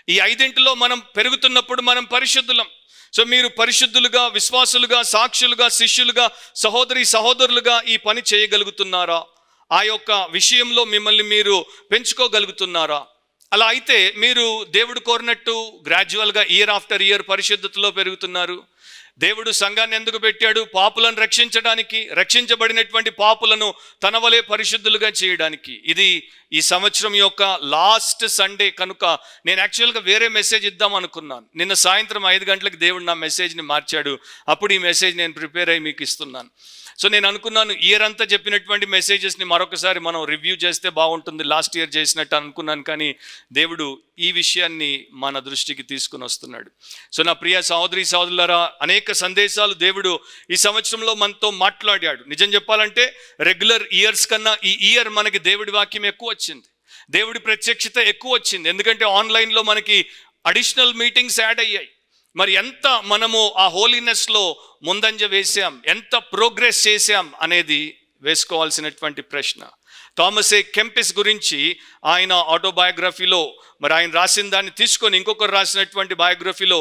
Speaker 1: ఈ 5 మనం పెరుగుతున్నప్పుడు మనం పరిశుద్ధులం. సో మీరు పరిశుద్ధులుగా, విశ్వాసులుగా, సాక్షులుగా, శిష్యులుగా, సహోదరులుగా ఈ పని చేయగలుగుతున్నారా? ఆ యొక్క విషయంలో మిమ్మల్ని మీరు పెంచుకోగలుగుతున్నారా? అలా అయితే మీరు దేవుడు కోరినట్టు గ్రాడ్యువల్గా ఇయర్ ఆఫ్టర్ ఇయర్ పరిశుద్ధతలో పెరుగుతున్నారు. దేవుడు సంఘాన్ని ఎందుకు పెట్టాడు? పాపులను రక్షించడానికి, రక్షించబడినటువంటి పాపులను తన వలె పరిశుద్ధులుగా చేయడానికి. ఇది ఈ సంవత్సరం యొక్క లాస్ట్ సండే కనుక నేను యాక్చువల్గా వేరే మెసేజ్ ఇద్దాం అనుకున్నాను. నిన్న సాయంత్రం 5 గంటలకు దేవుడు నా మెసేజ్ని మార్చాడు. అప్పుడు ఈ మెసేజ్ నేను ప్రిపేర్ అయ్యి మీకు ఇస్తున్నాను. సో నేను అనుకున్నాను ఇయర్ అంతా చెప్పినటువంటి మెసేజెస్ని మరొకసారి మనం రివ్యూ చేస్తే బాగుంటుంది, లాస్ట్ ఇయర్ చేసినట్టు అనుకున్నాను. కానీ దేవుడు ఈ విషయాన్ని మన దృష్టికి తీసుకుని వస్తున్నాడు. సో నా ప్రియ సహోదరులారా, అనేక సందేశాలు దేవుడు ఈ సంవత్సరంలో మనతో మాట్లాడాడు. నిజం చెప్పాలంటే రెగ్యులర్ ఇయర్స్ కన్నా ఈ ఇయర్ మనకి దేవుడి వాక్యం ఎక్కువ వచ్చింది, దేవుడి ప్రత్యక్షత ఎక్కువ వచ్చింది. ఎందుకంటే ఆన్లైన్లో మనకి అడిషనల్ మీటింగ్స్ యాడ్ అయ్యాయి. మరి ఎంత మనము ఆ హోలీనెస్లో ముందంజ వేసాం, ఎంత ప్రోగ్రెస్ చేసాం అనేది వేసుకోవాల్సినటువంటి ప్రశ్న. థామస్ ఏ కెంపిస్ గురించి ఆయన ఆటోబయోగ్రఫీలో, మరి ఆయన రాసిన దాన్ని తీసుకొని ఇంకొకరు రాసినటువంటి బయోగ్రఫీలో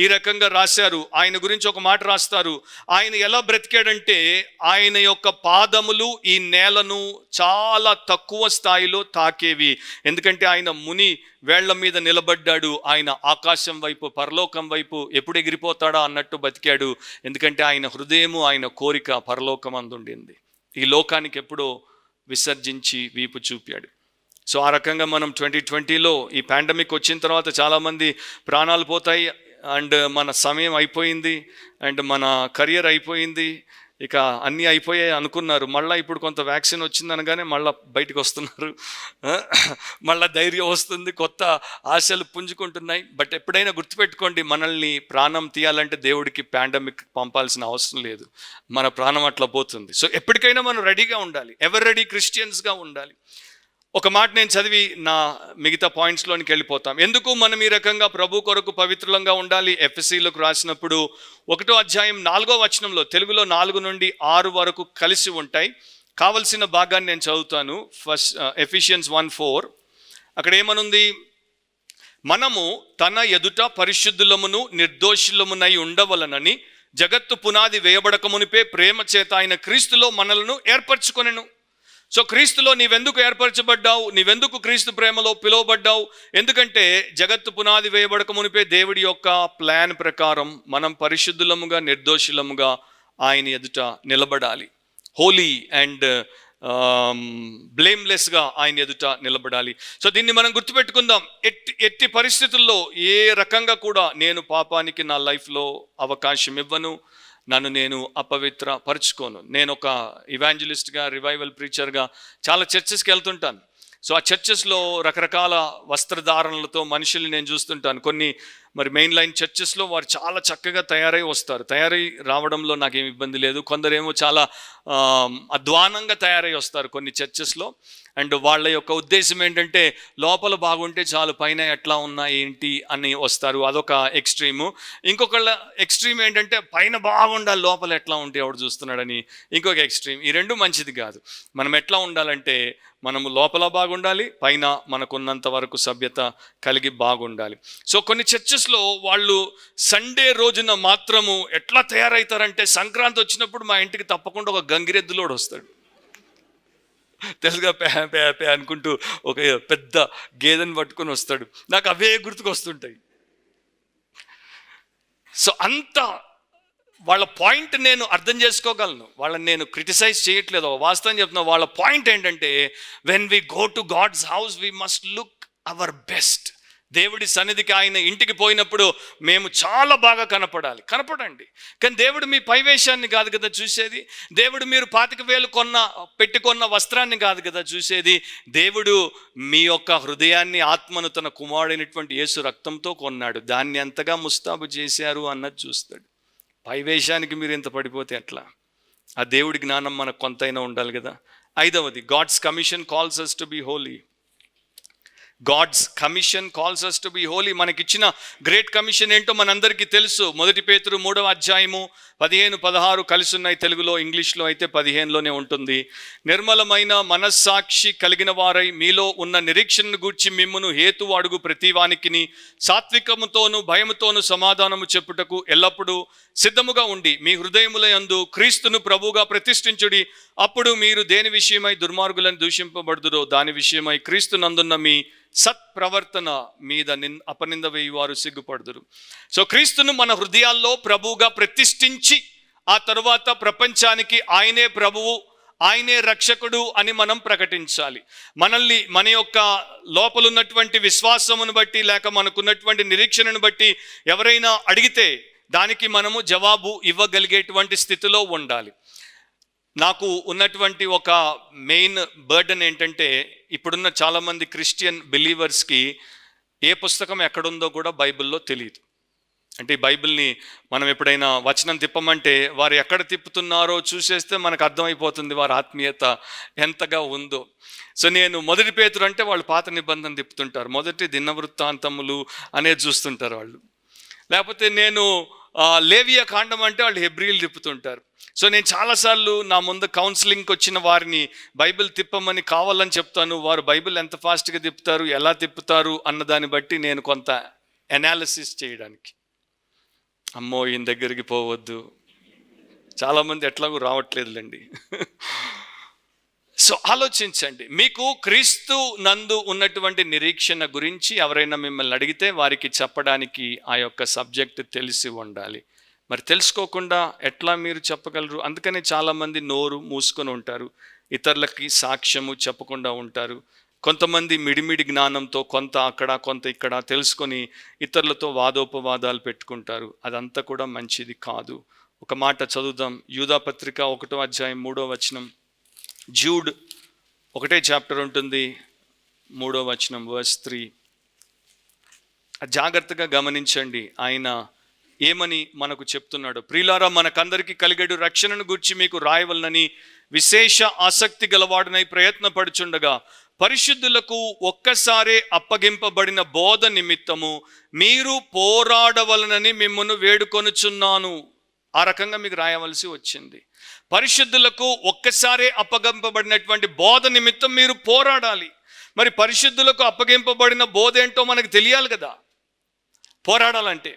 Speaker 1: ఈ రకంగా రాశారు. ఆయన గురించి ఒక మాట రాస్తారు. ఆయన ఎలా బ్రతికాడంటే ఆయన యొక్క పాదములు ఈ నేలను చాలా తక్కువ స్థాయిలో తాకేవి. ఎందుకంటే ఆయన ముని వేళ్ల మీద నిలబడ్డాడు. ఆయన ఆకాశం వైపు, పరలోకం వైపు ఎప్పుడు ఎగిరిపోతాడా అన్నట్టు బతికాడు. ఎందుకంటే ఆయన హృదయము, ఆయన కోరిక పరలోకం అందుండింది, ఈ లోకానికి ఎప్పుడో విసర్జించి వీపు చూపాడు. సో ఆ రకంగా మనం 2020లో ఈ పాండమిక్ వచ్చిన తర్వాత చాలామంది ప్రాణాలు పోతాయి, అండ్ మన సమయం అయిపోయింది, అండ్ మన కెరియర్ అయిపోయింది, ఇక అన్నీ అయిపోయాయి అనుకున్నారు. మళ్ళీ ఇప్పుడు కొంత వ్యాక్సిన్ వచ్చిందనగానే మళ్ళీ బయటకు వస్తున్నారు, మళ్ళీ ధైర్యం వస్తుంది, కొత్త ఆశలు పుంజుకుంటున్నాయి. బట్ ఎప్పుడైనా గుర్తుపెట్టుకోండి, మనల్ని ప్రాణం తీయాలంటే దేవుడికి పాండమిక్ పంపాల్సిన అవసరం లేదు, మన ప్రాణం అట్లా పోతుంది. సో ఎప్పటికైనా మనం రెడీగా ఉండాలి, ఎవర్ రెడీ క్రిస్టియన్స్గా ఉండాలి. ఒక మాట నేను చదివి నా మిగతా పాయింట్స్లోనికి వెళ్ళిపోతాం. ఎందుకు మనం ఈ రకంగా ప్రభు కొరకు పవిత్రంగా ఉండాలి? ఎఫెసీలకు రాసినప్పుడు 1వ అధ్యాయం 4వ వచనంలో, తెలుగులో 4 నుండి 6 వరకు కలిసి ఉంటాయి. కావలసిన భాగాన్ని నేను చదువుతాను. First Ephesians 1:4. అక్కడ ఏమనుంది? మనము తన ఎదుట పరిశుద్ధులమును నిర్దోషులమునై ఉండవలనని జగత్తు పునాది వేయబడక మునిపే ప్రేమ చేత ఆయన క్రీస్తులో మనలను ఏర్పరచుకొనెను. సో క్రీస్తులో నీవెందుకు ఏర్పరచబడ్డావు? నీవెందుకు క్రీస్తు ప్రేమలో పిలువబడ్డావు? ఎందుకంటే జగత్తు పునాది వేయబడక మునిపే దేవుడి యొక్క ప్లాన్ ప్రకారం మనం పరిశుద్ధులముగా, నిర్దోషులముగా ఆయన ఎదుట నిలబడాలి. హోలీ అండ్ బ్లేమ్లెస్గా ఆయన ఎదుట నిలబడాలి. సో దీన్ని మనం గుర్తుపెట్టుకుందాం. ఎట్టి పరిస్థితుల్లో ఏ రకంగా కూడా నేను పాపానికి నా లైఫ్లో అవకాశం ఇవ్వను, నన్ను నేను అపవిత్ర పరుచుకోను. నేను ఒక ఇవాంజలిస్ట్గా, రివైవల్ ప్రీచర్గా చాలా చర్చెస్కి వెళ్తుంటాను. సో ఆ చర్చెస్లో రకరకాల వస్త్రధారణలతో మనుషుల్ని నేను చూస్తుంటాను. కొన్ని మరి మెయిన్ లైన్ చర్చెస్లో వారు చాలా చక్కగా తయారై వస్తారు. తయారై రావడంలో నాకేం ఇబ్బంది లేదు. కొందరేమో చాలా అధ్వానంగా తయారై వస్తారు కొన్ని చర్చెస్లో. అండ్ వాళ్ళ యొక్క ఉద్దేశం ఏంటంటే లోపల బాగుంటే చాలు, పైన ఎట్లా ఉన్నా ఏంటి అని వస్తారు. అదొక ఎక్స్ట్రీము. ఇంకొకళ్ళ ఎక్స్ట్రీమ్ ఏంటంటే పైన బాగుండాలి, లోపల ఎట్లా ఉంటే ఎవడు చూస్తున్నాడని ఇంకొక ఎక్స్ట్రీమ్. ఈ రెండు మంచిది కాదు. మనం ఎట్లా ఉండాలంటే మనము లోపల బాగుండాలి, పైన మనకున్నంత వరకు సభ్యత కలిగి బాగుండాలి. సో కొన్ని చర్చెస్లో వాళ్ళు సండే రోజున మాత్రము ఎట్లా తయారవుతారంటే, సంక్రాంతి వచ్చినప్పుడు మా ఇంటికి తప్పకుండా ఒక గంగిరెద్దులోడు వస్తాడు. తెలుగుగా పే పే పే అనుకుంటూ ఒక పెద్ద గేదెని పట్టుకొని వస్తాడు. నాకు అవే గుర్తుకొస్తుంటాయి. సో అంత వాళ్ళ పాయింట్ నేను అర్థం చేసుకోగలను, వాళ్ళని నేను క్రిటిసైజ్ చేయట్లేదు, వాస్తవం చెప్తున్నా. వాళ్ళ పాయింట్ ఏంటంటే, when we go to God's house we must look our best. దేవుడి సన్నిధికి ఆయన ఇంటికి పోయినప్పుడు మేము చాలా బాగా కనపడండి. కానీ దేవుడు మీ పైవేశాన్ని కాదు కదా చూసేది. దేవుడు మీరు 25,000 పెట్టుకున్న వస్త్రాన్ని కాదు కదా చూసేది. దేవుడు మీ యొక్క హృదయాన్ని, ఆత్మను తన కుమారుడైనటువంటి యేసు రక్తంతో కొన్నాడు. దాన్ని ఎంతగా ముస్తాబు చేశారు అన్నది చూస్తాడు. పైవేశానికి మీరు ఇంత పడిపోతే ఎట్లా? ఆ దేవుడి జ్ఞానం మనకు కొంతైనా ఉండాలి కదా. 5వది, God's commission calls us to be holy. God's commission calls us to be holy. మనకిచ్చిన గ్రేట్ కమిషన్ ఏంటో మనందరికీ తెలుసు. 1 పేతురు 3వ అధ్యాయము 15-16 కలిసి ఉన్నాయి. తెలుగులో, ఇంగ్లీష్లో అయితే 15లోనే ఉంటుంది. నిర్మలమైన మనస్సాక్షి కలిగిన వారై మీలో ఉన్న నిరీక్షణను గూర్చి మిమ్మును హేతువు అడుగు ప్రతివానికిని సాత్వికముతోను భయముతోను సమాధానము చెప్పుటకు ఎల్లప్పుడూ సిద్ధముగా ఉండి మీ హృదయముల యందు క్రీస్తును ప్రభువుగా ప్రతిష్ఠించుడి. అప్పుడు మీరు దేని విషయమై దుర్మార్గులను దూషింపబడుదురో దాని విషయమై క్రీస్తు నందున్న మీ సత్ప్రవర్తన మీద అపనింద వేయువారు సిగ్గుపడుదురు. సో క్రీస్తును మన హృదయాల్లో ప్రభువుగా ప్రతిష్ఠించి ఆ తరువాత ప్రపంచానికి ఆయనే ప్రభువు, ఆయనే రక్షకుడు అని మనం ప్రకటించాలి. మనల్ని మన యొక్క లోపలున్నటువంటి విశ్వాసమును బట్టి లేక మనకున్నటువంటి నిరీక్షణను బట్టి ఎవరైనా అడిగితే దానికి మనము జవాబు ఇవ్వగలిగేటువంటి స్థితిలో ఉండాలి. నాకు ఉన్నటువంటి ఒక మెయిన్ బర్డెన్ ఏంటంటే, ఇప్పుడున్న చాలామంది క్రిస్టియన్ బిలీవర్స్కి ఏ పుస్తకం ఎక్కడుందో కూడా బైబిల్లో తెలియదు. అంటే ఈ బైబిల్ని మనం ఎప్పుడైనా వచనం తిప్పమంటే వారు ఎక్కడ తిప్పుతున్నారో చూసేస్తే మనకు అర్థమైపోతుంది వారి ఆత్మీయత ఎంతగా ఉందో. సో నేను 1 పేతురు అంటే వాళ్ళు పాత నిబంధన తిప్పుతుంటారు, మొదటి దినవృత్తాంతములు అనేది చూస్తుంటారు వాళ్ళు. లేకపోతే నేను లేవియ కాండం అంటే వాళ్ళు హెబ్రీలు తిప్పుతుంటారు. సో నేను చాలాసార్లు నా ముందు కౌన్సిలింగ్కి వచ్చిన వారిని బైబిల్ తిప్పమని కావాలని చెప్తాను. వారు బైబిల్ ఎంత ఫాస్ట్గా తిప్పుతారు, ఎలా తిప్పుతారు అన్న దాన్ని బట్టి నేను కొంత అనాలిసిస్ చేయడానికి, అమ్మో ఈయన దగ్గరికి పోవద్దు, చాలామంది ఎట్లాగూ రావట్లేదులేండి. సో ఆలోచించండి, మీకు క్రీస్తు నందు ఉన్నటువంటి నిరీక్షణ గురించి ఎవరైనా మిమ్మల్ని అడిగితే వారికి చెప్పడానికి ఆ యొక్క సబ్జెక్ట్ తెలిసి ఉండాలి. మరి తెలుసుకోకుండా ఎట్లా మీరు చెప్పగలరు? అందుకనే చాలామంది నోరు మూసుకొని ఉంటారు, ఇతరులకి సాక్ష్యము చెప్పకుండా ఉంటారు. కొంతమంది మిడిమిడి జ్ఞానంతో కొంత అక్కడ కొంత ఇక్కడ తెలుసుకొని ఇతరులతో వాదోపవాదాలు పెట్టుకుంటారు. అదంతా కూడా మంచిది కాదు. ఒక మాట చదువుదాం. యూదా పత్రిక 1వ అధ్యాయం 3వ వచనం. జూడ్ 1వ చాప్టర్ ఉంటుంది, 3వ వచనం, వర్స్ 3. జాగ్రత్తగా గమనించండి ఆయన ఏమని మనకు చెప్తున్నాడు. ప్రియులారా, మనకందరికీ కలిగేడు రక్షణను గూర్చి మీకు రాయవలనని విశేష ఆసక్తి గలవాడనై ప్రయత్నపడుచుండగా పరిశుద్ధులకు ఒక్కసారే అప్పగింపబడిన బోధ నిమిత్తము మీరు పోరాడవలనని మిమ్మల్ని వేడుకొనుచున్నాను. ఆ రకంగా మీకు రాయవలసి వచ్చింది. పరిశుద్ధులకు ఒక్కసారే అప్పగింపబడినటువంటి బోధ నిమిత్తం మీరు పోరాడాలి. మరి పరిశుద్ధులకు అప్పగింపబడిన బోధ ఏంటో మనకు తెలియాలి కదా. పోరాడాలంటే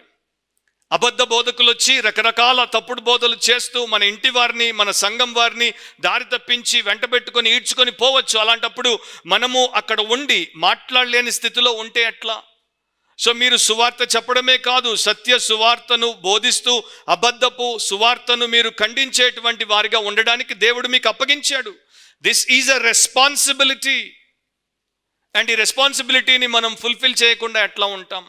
Speaker 1: అబద్ధ బోధకులు వచ్చి రకరకాల తప్పుడు బోధలు చేస్తూ మన ఇంటి వారిని, మన సంఘం వారిని దారి తప్పించి వెంటబెట్టుకొని ఈడ్చుకొని పోవచ్చు. అలాంటప్పుడు మనము అక్కడ ఉండి మాట్లాడలేని స్థితిలో ఉంటే ఎట్లా? సో మీరు సువార్త చెప్పడమే కాదు, సత్య సువార్తను బోధిస్తూ అబద్ధపు సువార్తను మీరు ఖండించేటువంటి వారిగా ఉండడానికి దేవుడు మీకు అప్పగించాడు. This is a responsibility. And ఈ రెస్పాన్సిబిలిటీని మనం ఫుల్ఫిల్ చేయకుండా ఎట్లా ఉంటాం?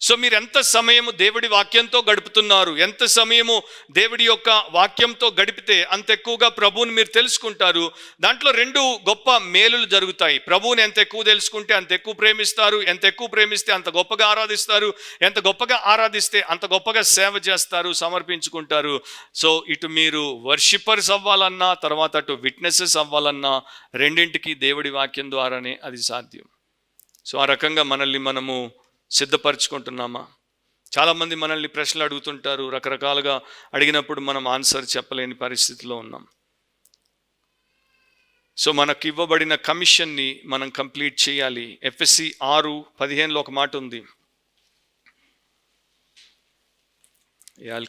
Speaker 1: సో మీరు ఎంత సమయము దేవుడి వాక్యంతో గడుపుతున్నారు, ఎంత సమయము దేవుడి యొక్క వాక్యంతో గడిపితే అంత ఎక్కువగా ప్రభువుని మీరు తెలుసుకుంటారు. దాంట్లో 2 గొప్ప మేలులు జరుగుతాయి. ప్రభువుని ఎంత ఎక్కువ తెలుసుకుంటే అంత ఎక్కువ ప్రేమిస్తారు, ఎంత ఎక్కువ ప్రేమిస్తే అంత గొప్పగా ఆరాధిస్తారు, ఎంత గొప్పగా ఆరాధిస్తే అంత గొప్పగా సేవ చేస్తారు, సమర్పించుకుంటారు. సో ఇటు మీరు వర్షిపర్స్ అవ్వాలన్నా, తర్వాత అటు విట్నెసెస్ అవ్వాలన్నా, రెండింటికి దేవుడి వాక్యం ద్వారానే అది సాధ్యం. సో ఆ రకంగా మనల్ని మనము సిద్ధపరచుకుంటున్నామా? చాలామంది మనల్ని ప్రశ్నలు అడుగుతుంటారు, రకరకాలుగా అడిగినప్పుడు మనం ఆన్సర్ చెప్పలేని పరిస్థితిలో ఉన్నాం. సో మనకు ఇవ్వబడిన కమిషన్ని మనం కంప్లీట్ చేయాలి. ఎఫ్ఎస్సి 6:15లో ఒక మాట ఉంది.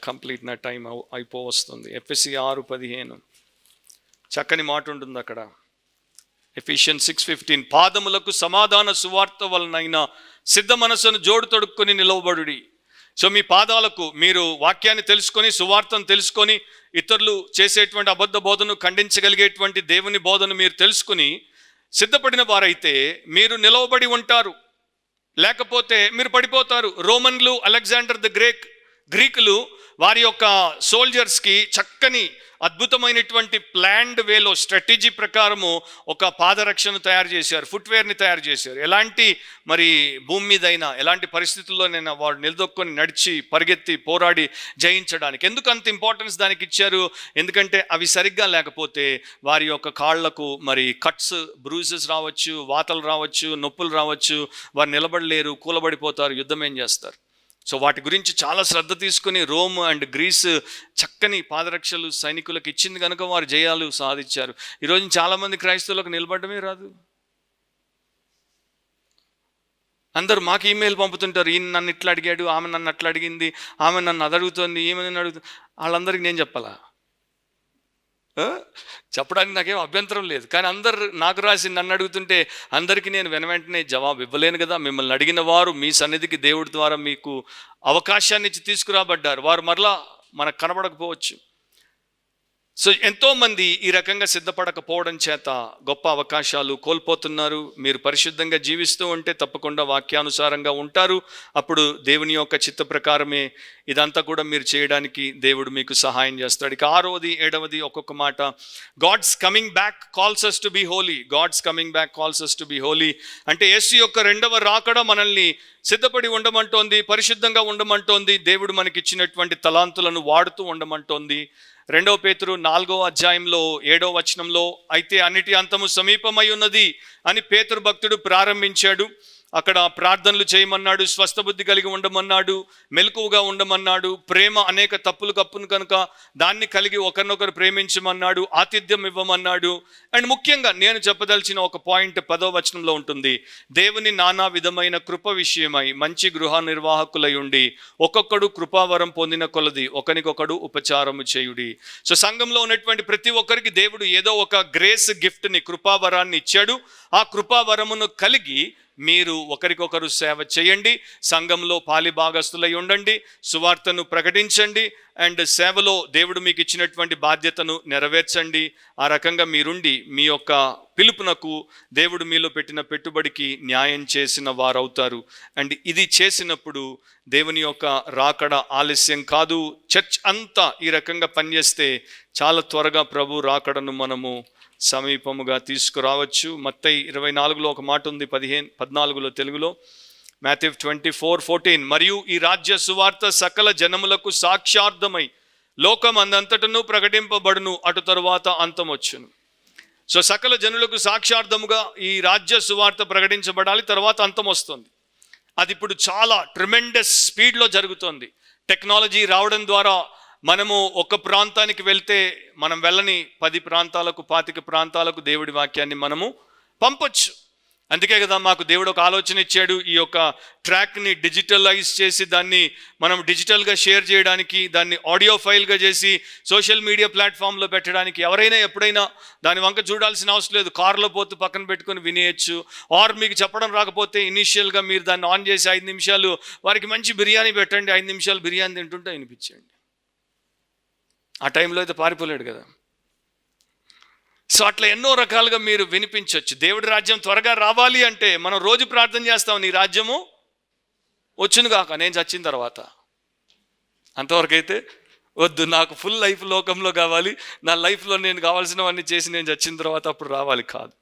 Speaker 1: కంప్లీట్ నా టైం అయిపోవస్తుంది. ఎఫ్ఎస్సి 6:15 చక్కని మాట ఉంటుంది అక్కడ. ఎఫిషియన్స్ 6:15 పాదములకు సమాధాన సువార్త వలనైన సిద్ధ మనస్సును జోడు తొడుక్కొని నిలవబడుడి. సో మీ పాదాలకు మీరు వాక్యాన్ని తెలుసుకొని, సువార్తను తెలుసుకొని, ఇతరులు చేసేటువంటి అబద్ధ బోధను ఖండించగలిగేటువంటి దేవుని బోధను మీరు తెలుసుకుని సిద్ధపడిన వారైతే మీరు నిలవబడి ఉంటారు. లేకపోతే మీరు పడిపోతారు. రోమన్లు, అలెగ్జాండర్ ద గ్రీకులు వారి యొక్క సోల్జర్స్కి చక్కని అద్భుతమైనటువంటి ప్లాన్డ్ వేలో స్ట్రాటజీ ప్రకారము ఒక పాదరక్షను తయారు చేశారు, ఫుట్వేర్ని తయారు చేశారు. ఎలాంటి మరి భూమి మీదైనా ఎలాంటి పరిస్థితుల్లోనైనా వాడు నిలదొక్కొని నడిచి పరిగెత్తి పోరాడి జయించడానికి. ఎందుకు అంత ఇంపార్టెన్స్ దానికి ఇచ్చారు? ఎందుకంటే అవి సరిగ్గా లేకపోతే వారి యొక్క కాళ్లకు మరి కట్స్, బ్రూజెస్ రావచ్చు, వాతలు రావచ్చు, నొప్పులు రావచ్చు, వారు నిలబడలేరు, కూలబడిపోతారు, యుద్ధం ఏం చేస్తారు? సో వాటి గురించి చాలా శ్రద్ధ తీసుకుని రోమ్ అండ్ గ్రీస్ చక్కని పాదరక్షలు సైనికులకు ఇచ్చింది కనుక వారు జయాలు సాధించారు. ఈరోజు చాలామంది క్రైస్తవులకు నిలబడమే రాదు. అందరూ మాకు ఈమెయిల్ పంపుతుంటారు, ఈయన నన్ను ఇట్లా అడిగాడు, ఆమె నన్ను అట్లా అడిగింది, ఆమె నన్ను అది అడుగుతుంది, ఈమె నన్ను అడుగుతుంది. వాళ్ళందరికీ నేను చెప్పాలా? చెప్పడానికి నాకేం అభ్యంతరం లేదు. కానీ అందరు నాకు రాసి నన్ను అడుగుతుంటే అందరికీ నేను వెంటనే జవాబు ఇవ్వలేను కదా. మిమ్మల్ని అడిగిన వారు మీ సన్నిధికి దేవుడి ద్వారా మీకు అవకాశాన్ని ఇచ్చి తీసుకురాబడ్డారు. వారు మరలా మనకు కనబడకపోవచ్చు. సో ఎంతోమంది ఈ రకంగా సిద్ధపడకపోవడం చేత గొప్ప అవకాశాలు కోల్పోతున్నారు. మీరు పరిశుద్ధంగా జీవిస్తూ ఉంటే తప్పకుండా వాక్యానుసారంగా ఉంటారు. అప్పుడు దేవుని యొక్క చిత్త ప్రకారమే ఇదంతా కూడా మీరు చేయడానికి దేవుడు మీకు సహాయం చేస్తాడు. ఇక 6వది 7వది ఒక్కొక్క మాట. God's coming back calls us to be holy. God's coming back calls us to be holy అంటే యేసు యొక్క రెండవ రాకడ మనల్ని సిద్ధపడి ఉండమంటోంది, పరిశుద్ధంగా ఉండమంటోంది, దేవుడు మనకిచ్చినటువంటి తలాంతులను వాడుతూ ఉండమంటోంది. 2 పేతురు 4వ అధ్యాయంలో 7వ వచనంలో, అయితే అన్నిటి అంతము సమీపమై ఉన్నది అని పేతురు భక్తుడు ప్రారంభించాడు. అక్కడ ప్రార్థనలు చేయమన్నాడు, స్వస్థ బుద్ధి కలిగి ఉండమన్నాడు, మెలకువగా ఉండమన్నాడు, ప్రేమ అనేక తప్పులు కప్పును కనుక దాన్ని కలిగి ఒకరినొకరు ప్రేమించమన్నాడు, ఆతిథ్యం ఇవ్వమన్నాడు. అండ్ ముఖ్యంగా నేను చెప్పదలిచిన ఒక పాయింట్ 10వ వచనంలో ఉంటుంది. దేవుని నానా విధమైన కృప విషయమై మంచి గృహ నిర్వాహకులై ఉండి ఒక్కొక్కడు కృపావరం పొందిన కొలది ఒకరికొకడు ఉపచారము చేయుడి. సో సంఘంలో ఉన్నటువంటి ప్రతి ఒక్కరికి దేవుడు ఏదో ఒక గ్రేస్ గిఫ్ట్ని, కృపావరాన్ని ఇచ్చాడు. ఆ కృపావరమును కలిగి మీరు ఒకరికొకరు సేవ చేయండి, సంఘంలో పాలిభాగస్తులై ఉండండి, సువార్తను ప్రకటించండి అండ్ సేవలో దేవుడు మీకు ఇచ్చినటువంటి బాధ్యతను నెరవేర్చండి. ఆ రకంగా మీరుండి మీ యొక్క పిలుపునకు దేవుడు మీలో పెట్టిన పెట్టుబడికి న్యాయం చేసిన వారవుతారు. అండ్ ఇది చేసినప్పుడు దేవుని యొక్క రాకడ ఆలస్యం కాదు. చర్చ్ అంతా ఈ రకంగా పనిచేస్తే చాలా త్వరగా ప్రభు రాకడను మనము సమీపముగా తీసుకురావచ్చు. మత్తయి 24లో ఒక మాట ఉంది, 14లో తెలుగులో, మాథ్యూ 24:14, మరియు ఈ రాజ్య సువార్త సకల జనములకు సాక్షార్థమై లోకం అందంతటను ప్రకటింపబడును, అటు తరువాత అంతం వచ్చును. సో సకల జనులకు సాక్షార్థముగా ఈ రాజ్య సువార్త ప్రకటించబడాలి, తర్వాత అంతం వస్తుంది. అది ఇప్పుడు చాలా ట్రిమెండస్ స్పీడ్లో జరుగుతుంది. టెక్నాలజీ రావడం ద్వారా మనము ఒక ప్రాంతానికి వెళ్తే మనం వెళ్ళని 10 ప్రాంతాలకు 25 ప్రాంతాలకు దేవుడి వాక్యాన్ని మనము పంపొచ్చు. అందుకే కదా మాకు దేవుడు ఒక ఆలోచన ఇచ్చాడు, ఈ యొక్క ట్రాక్ని డిజిటలైజ్ చేసి దాన్ని మనం డిజిటల్గా షేర్ చేయడానికి, దాన్ని ఆడియో ఫైల్గా చేసి సోషల్ మీడియా ప్లాట్ఫామ్లో పెట్టడానికి. ఎవరైనా ఎప్పుడైనా దాని వంక చూడాల్సిన అవసరం లేదు, కారులో పోతూ పక్కన పెట్టుకొని వినేయచ్చు. ఆర్ మీకు చెప్పడం రాకపోతే ఇనీషియల్గా మీరు దాన్ని ఆన్ చేసి 5 నిమిషాలు వారికి మంచి బిర్యానీ పెట్టండి, 5 నిమిషాలు బిర్యానీ తింటుంటే వినిపించండి. ఆ టైంలో అయితే పారిపోలేడు కదా. సో అట్లా ఎన్నో రకాలుగా మీరు వినిపించవచ్చు. దేవుడి రాజ్యం త్వరగా రావాలి అంటే మనం రోజు ప్రార్థన చేస్తాం, నీ రాజ్యము వచ్చును కాక నేను చచ్చిన తర్వాత. అంతవరకు అయితే వద్దు, నాకు ఫుల్ లైఫ్ లోకంలో కావాలి, నా లైఫ్లో నేను కావాల్సినవన్నీ చేసి నేను చచ్చిన తర్వాత అప్పుడు రావాలి కాదు.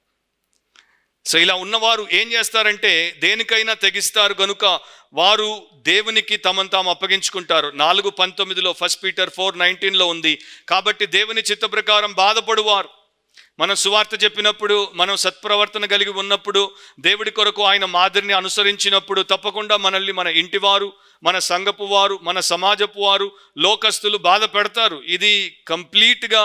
Speaker 1: సో ఇలా ఉన్నవారు ఏం చేస్తారంటే దేనికైనా తెగిస్తారు కనుక వారు దేవునికి తమను తాము అప్పగించుకుంటారు. 4:19లో 1 పీటర్ 4:19లో ఉంది, కాబట్టి దేవుని చిత్త ప్రకారం బాధపడువారు. మనం సువార్త చెప్పినప్పుడు, మనం సత్ప్రవర్తన కలిగి ఉన్నప్పుడు, దేవుడి కొరకు ఆయన మాదిరిని అనుసరించినప్పుడు తప్పకుండా మనల్ని మన ఇంటివారు, మన సంఘపు వారు, మన సమాజపు వారు, లోకస్తులు బాధ పెడతారు. ఇది కంప్లీట్గా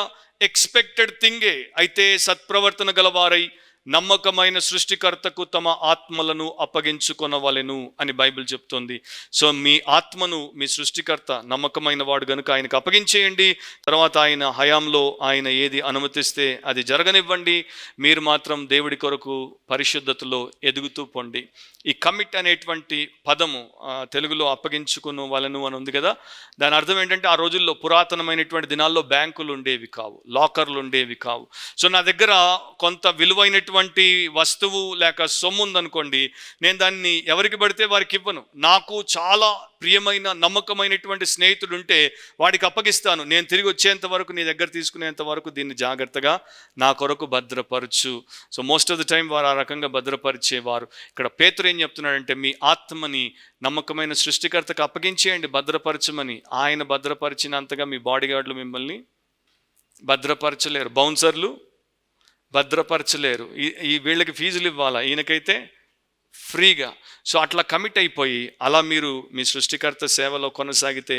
Speaker 1: ఎక్స్పెక్టెడ్ థింగే. అయితే సత్ప్రవర్తన గలవారై నమ్మకమైన సృష్టికర్తకు తమ ఆత్మలను అప్పగించుకొనవలెను అని బైబిల్ చెప్తుంది. సో మీ ఆత్మను మీ సృష్టికర్త నమ్మకమైన వాడు కనుక ఆయనకు అప్పగించేయండి. తర్వాత ఆయన హయాంలో ఆయన ఏది అనుమతిస్తే అది జరగనివ్వండి. మీరు మాత్రం దేవుడి కొరకు పరిశుద్ధతలో ఎదుగుతూ పొండి. ఈ కమిట్ అనేటువంటి పదము తెలుగులో అప్పగించుకున్న వాళ్ళను అని ఉంది కదా, దాని అర్థం ఏంటంటే ఆ రోజుల్లో పురాతనమైనటువంటి దినాల్లో బ్యాంకులు ఉండేవి కావు, లాకర్లు ఉండేవి కావు. సో నా దగ్గర కొంత విలువైనటువంటి విలువైనటువంటి వస్తువు లేక సొమ్ము ఉందనుకోండి, నేను దాన్ని ఎవరికి పడితే వారికి ఇవ్వను. నాకు చాలా ప్రియమైన నమ్మకమైనటువంటి స్నేహితుడు ఉంటే వాడికి అప్పగిస్తాను. నేను తిరిగి వచ్చేంత వరకు, నీ దగ్గర తీసుకునేంత వరకు దీన్ని జాగ్రత్తగా నా కొరకు భద్రపరచు. So most of the time వారు ఆ రకంగా భద్రపరిచేవారు. ఇక్కడ పేతురు ఏం చెప్తున్నాడంటే, మీ ఆత్మని నమ్మకమైన సృష్టికర్తకు అప్పగించేయండి, భద్రపరచమని. ఆయన భద్రపరిచినంతగా మీ బాడీ గార్డులు మిమ్మల్ని భద్రపరచలేరు, బౌన్సర్లు భద్రపరచలేరు. ఈ వీళ్ళకి ఫీజులు ఇవ్వాలా, ఈయనకైతే ఫ్రీగా. సో అట్లా కమిట్ అయిపోయి అలా మీరు మీ సృష్టికర్త సేవలో కొనసాగితే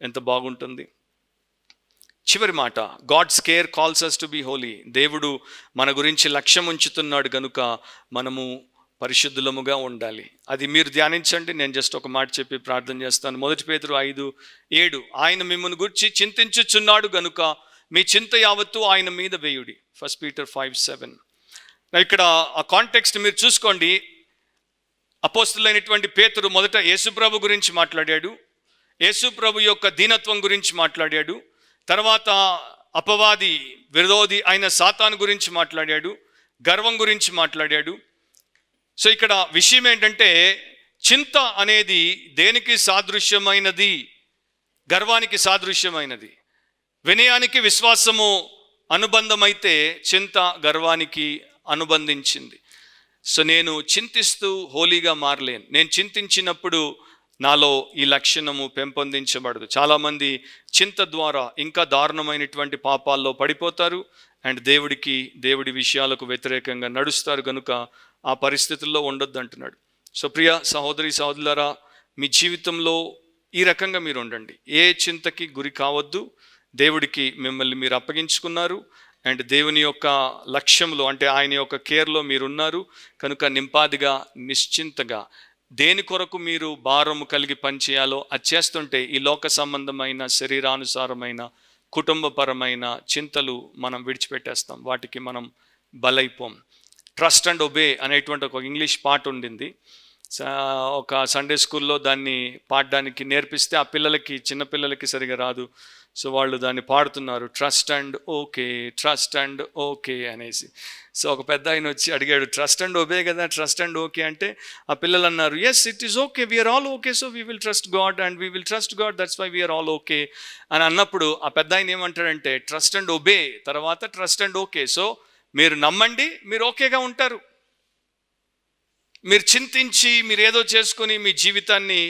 Speaker 1: ఎంత బాగుంటుంది. చివరి మాట, God's care calls us to be holy. దేవుడు మన గురించి లక్ష్యం ఉంచుతున్నాడు కనుక మనము పరిశుద్ధులముగా ఉండాలి. అది మీరు ధ్యానించండి. నేను జస్ట్ ఒక మాట చెప్పి ప్రార్థన చేస్తాను. 1 పేతురు 5:7, ఆయన మిమ్మల్ని గురించి చింతించుచున్నాడు గనుక మీ చింత యావత్తు ఆయన మీద వేయుడి. 1 Peter 5:7. ఇక్కడ ఆ కాంటెక్స్ట్ మీరు చూసుకోండి. అపోస్తులైనటువంటి పేతురు మొదట యేసుప్రభు గురించి మాట్లాడాడు, యేసుప్రభు యొక్క దీనత్వం గురించి మాట్లాడాడు, తర్వాత అపవాది విరోధి అయిన సాతాను గురించి మాట్లాడాడు, గర్వం గురించి మాట్లాడాడు. సో ఇక్కడ విషయం ఏంటంటే, చింత అనేది దేనికి సాదృశ్యమైనది? గర్వానికి సాదృశ్యమైనది. వినయానికి విశ్వాసము అనుబంధమైతే చింత గర్వానికి అనుబంధించింది. సో నేను చింతిస్తూ హోలీగా మారలేను. నేను చింతించినప్పుడు నాలో ఈ లక్షణము పెంపొందించబడదు. చాలామంది చింత ద్వారా ఇంకా దారుణమైనటువంటి పాపాల్లో పడిపోతారు అండ్ దేవుడి విషయాలకు వ్యతిరేకంగా నడుస్తారు. కనుక ఆ పరిస్థితుల్లో ఉండొద్దు అంటున్నాడు. సో ప్రియ సహోదరి సహోదరులారా, మీ జీవితంలో ఈ రకంగా మీరు ఉండండి. ఏ చింతకి గురి కావద్దు. దేవుడికి మిమ్మల్ని మీరు అప్పగించుకున్నారు అండ్ దేవుని యొక్క లక్ష్యంలో, అంటే ఆయన యొక్క కేర్లో మీరున్నారు కనుక నింపాదిగా నిశ్చింతగా దేని కొరకు మీరు భారము కలిగి పనిచేయాలో అది చేస్తుంటే ఈ లోక సంబంధమైన శరీరానుసారమైన కుటుంబపరమైన చింతలు మనం విడిచిపెట్టేస్తాం, వాటికి మనం బలైపోం. ట్రస్ట్ అండ్ ఒబే అనేటువంటి ఒక ఇంగ్లీష్ పాట ఉండింది. ఒక సండే స్కూల్లో దాన్ని పాడడానికి నేర్పిస్తే ఆ పిల్లలకి, చిన్నపిల్లలకి సరిగా రాదు. సో వాళ్ళు దాన్ని పాడుతున్నారు, ట్రస్ట్ అండ్ ఓకే అనేసి. సో ఒక పెద్ద ఆయన వచ్చి అడిగాడు, ట్రస్ట్ అండ్ ఒబే కదా, ట్రస్ట్ అండ్ ఓకే అంటే ఆ పిల్లలు అన్నారు, yes it is okay, we are all okay, so we will trust God and we will trust God, that's why we are all okay అని అన్నప్పుడు ఆ పెద్ద ఆయన ఏమంటాడంటే, ట్రస్ట్ అండ్ ఒబే తర్వాత ట్రస్ట్ అండ్ ఓకే. సో మీరు నమ్మండి, మీరు ఓకేగా ఉంటారు. మీరు చింతించి మీరు ఏదో చేసుకుని మీ జీవితాన్ని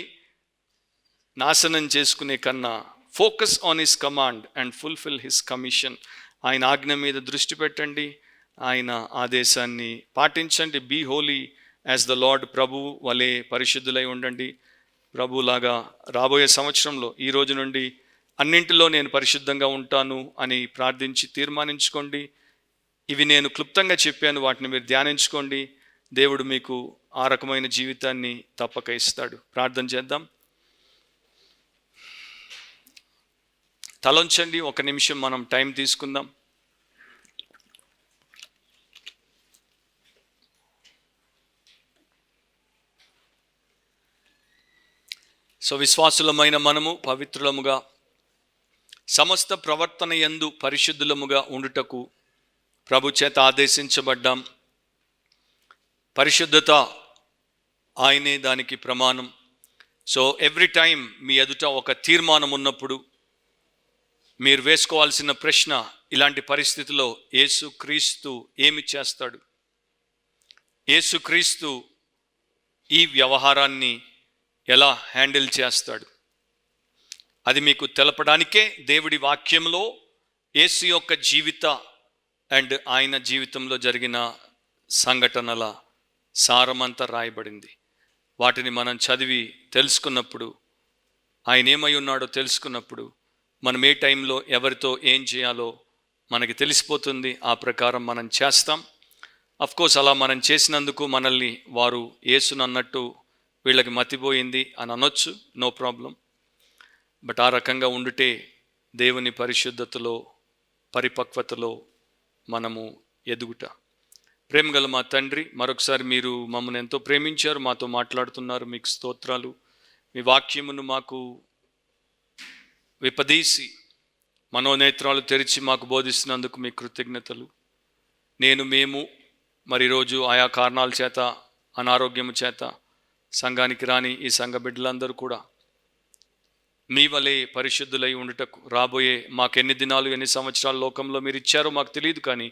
Speaker 1: నాశనం చేసుకునే కన్నా focus on his command and fulfil his commission. ఆయన ఆజ్ఞ మీద దృష్టి పెట్టండి, ఆయన ఆదేశాన్ని పాటించండి. Be holy as the Lord. ప్రభు వలె పరిశుద్ధులై ఉండండి. ప్రభులాగా రాబోయే సంవత్సరంలో ఈ రోజు నుండి అన్నింటిలో నేను పరిశుద్ధంగా ఉంటాను అని ప్రార్థించి తీర్మానించుకోండి. ఇవి నేను క్లుప్తంగా చెప్పాను, వాటిని మీరు ధ్యానించుకోండి. దేవుడు మీకు ఆ రకమైన జీవితాన్ని తప్పక ఇస్తాడు. ప్రార్థన చేద్దాం. తలంచండి, 1 నిమిషం మనం టైం తీసుకుందాం. సో విశ్వాసులమైన మనము పవిత్రులముగా సమస్త ప్రవర్తన యందు పరిశుద్ధులముగా ఉండుటకు ప్రభు చేత ఆదేశించబడ్డాం. పరిశుద్ధత ఆయనే దానికి ప్రమాణం. సో ఎవ్రీ టైం మీ ఎదుట ఒక తీర్మానం ఉన్నప్పుడు మీరు వేసుకోవాల్సిన ప్రశ్న, ఇలాంటి పరిస్థితిలో యేసుక్రీస్తు ఏమి చేస్తాడు? యేసుక్రీస్తు ఈ వ్యవహారాన్ని ఎలా హ్యాండిల్ చేస్తాడు? అది మీకు తెలపడానికే దేవుడి వాక్యంలో యేసు యొక్క జీవిత అండ్ ఆయన జీవితంలో జరిగిన సంఘటనల సారమంతా రాయబడింది. వాటిని మనం చదివి తెలుసుకున్నప్పుడు, ఆయన ఏమై ఉన్నాడో తెలుసుకున్నప్పుడు, మనం ఏ టైంలో ఎవరితో ఏం చేయాలో మనకి తెలిసిపోతుంది. ఆ ప్రకారం మనం చేస్తాం. అఫ్కోర్స్ అలా మనం చేసినందుకు మనల్ని వారు యేసును అన్నట్టు వీళ్ళకి మతిపోయింది అని అనొచ్చు, నో ప్రాబ్లం. బట్ ఆ రకంగా ఉండుటే దేవుని పరిశుద్ధతలో పరిపక్వతలో మనము ఎదుగుట. ప్రేమగల మా తండ్రి, మరొకసారి మీరు మమ్మల్ని ఎంతో ప్రేమించారు, మాతో మాట్లాడుతున్నారు, మీకు స్తోత్రాలు. మీ వాక్యమును మాకు విపదీసి మనోనేత్రాలు తెరిచి మాకు బోధిస్తున్నందుకు మీ కృతజ్ఞతలు. మేము మరి ఈరోజు ఆయా కారణాల చేత, అనారోగ్యము చేత సంఘానికి రాని ఈ సంఘ బిడ్డలందరూ కూడా మీ వలె పరిశుద్ధులై ఉండుటకు రాబోయే మాకెన్ని దినాలు, ఎన్ని సంవత్సరాల లోకంలో మీరు ఇచ్చారో మాకు తెలియదు, కానీ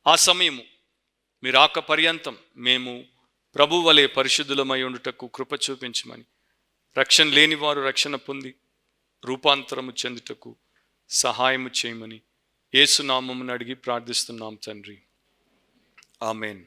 Speaker 1: ఆ సమయము మీరు ఆక పర్యంతం మేము ప్రభు వలె పరిశుద్ధులమై ఉండుటకు కృప చూపించమని, రక్షణ లేని వారు రక్షణ పొంది రూపాంతరము చెందుటకు సహాయము చేయమని యేసు నామమున అడిగి ప్రార్థిస్తున్నాం తండ్రి. ఆమేన్.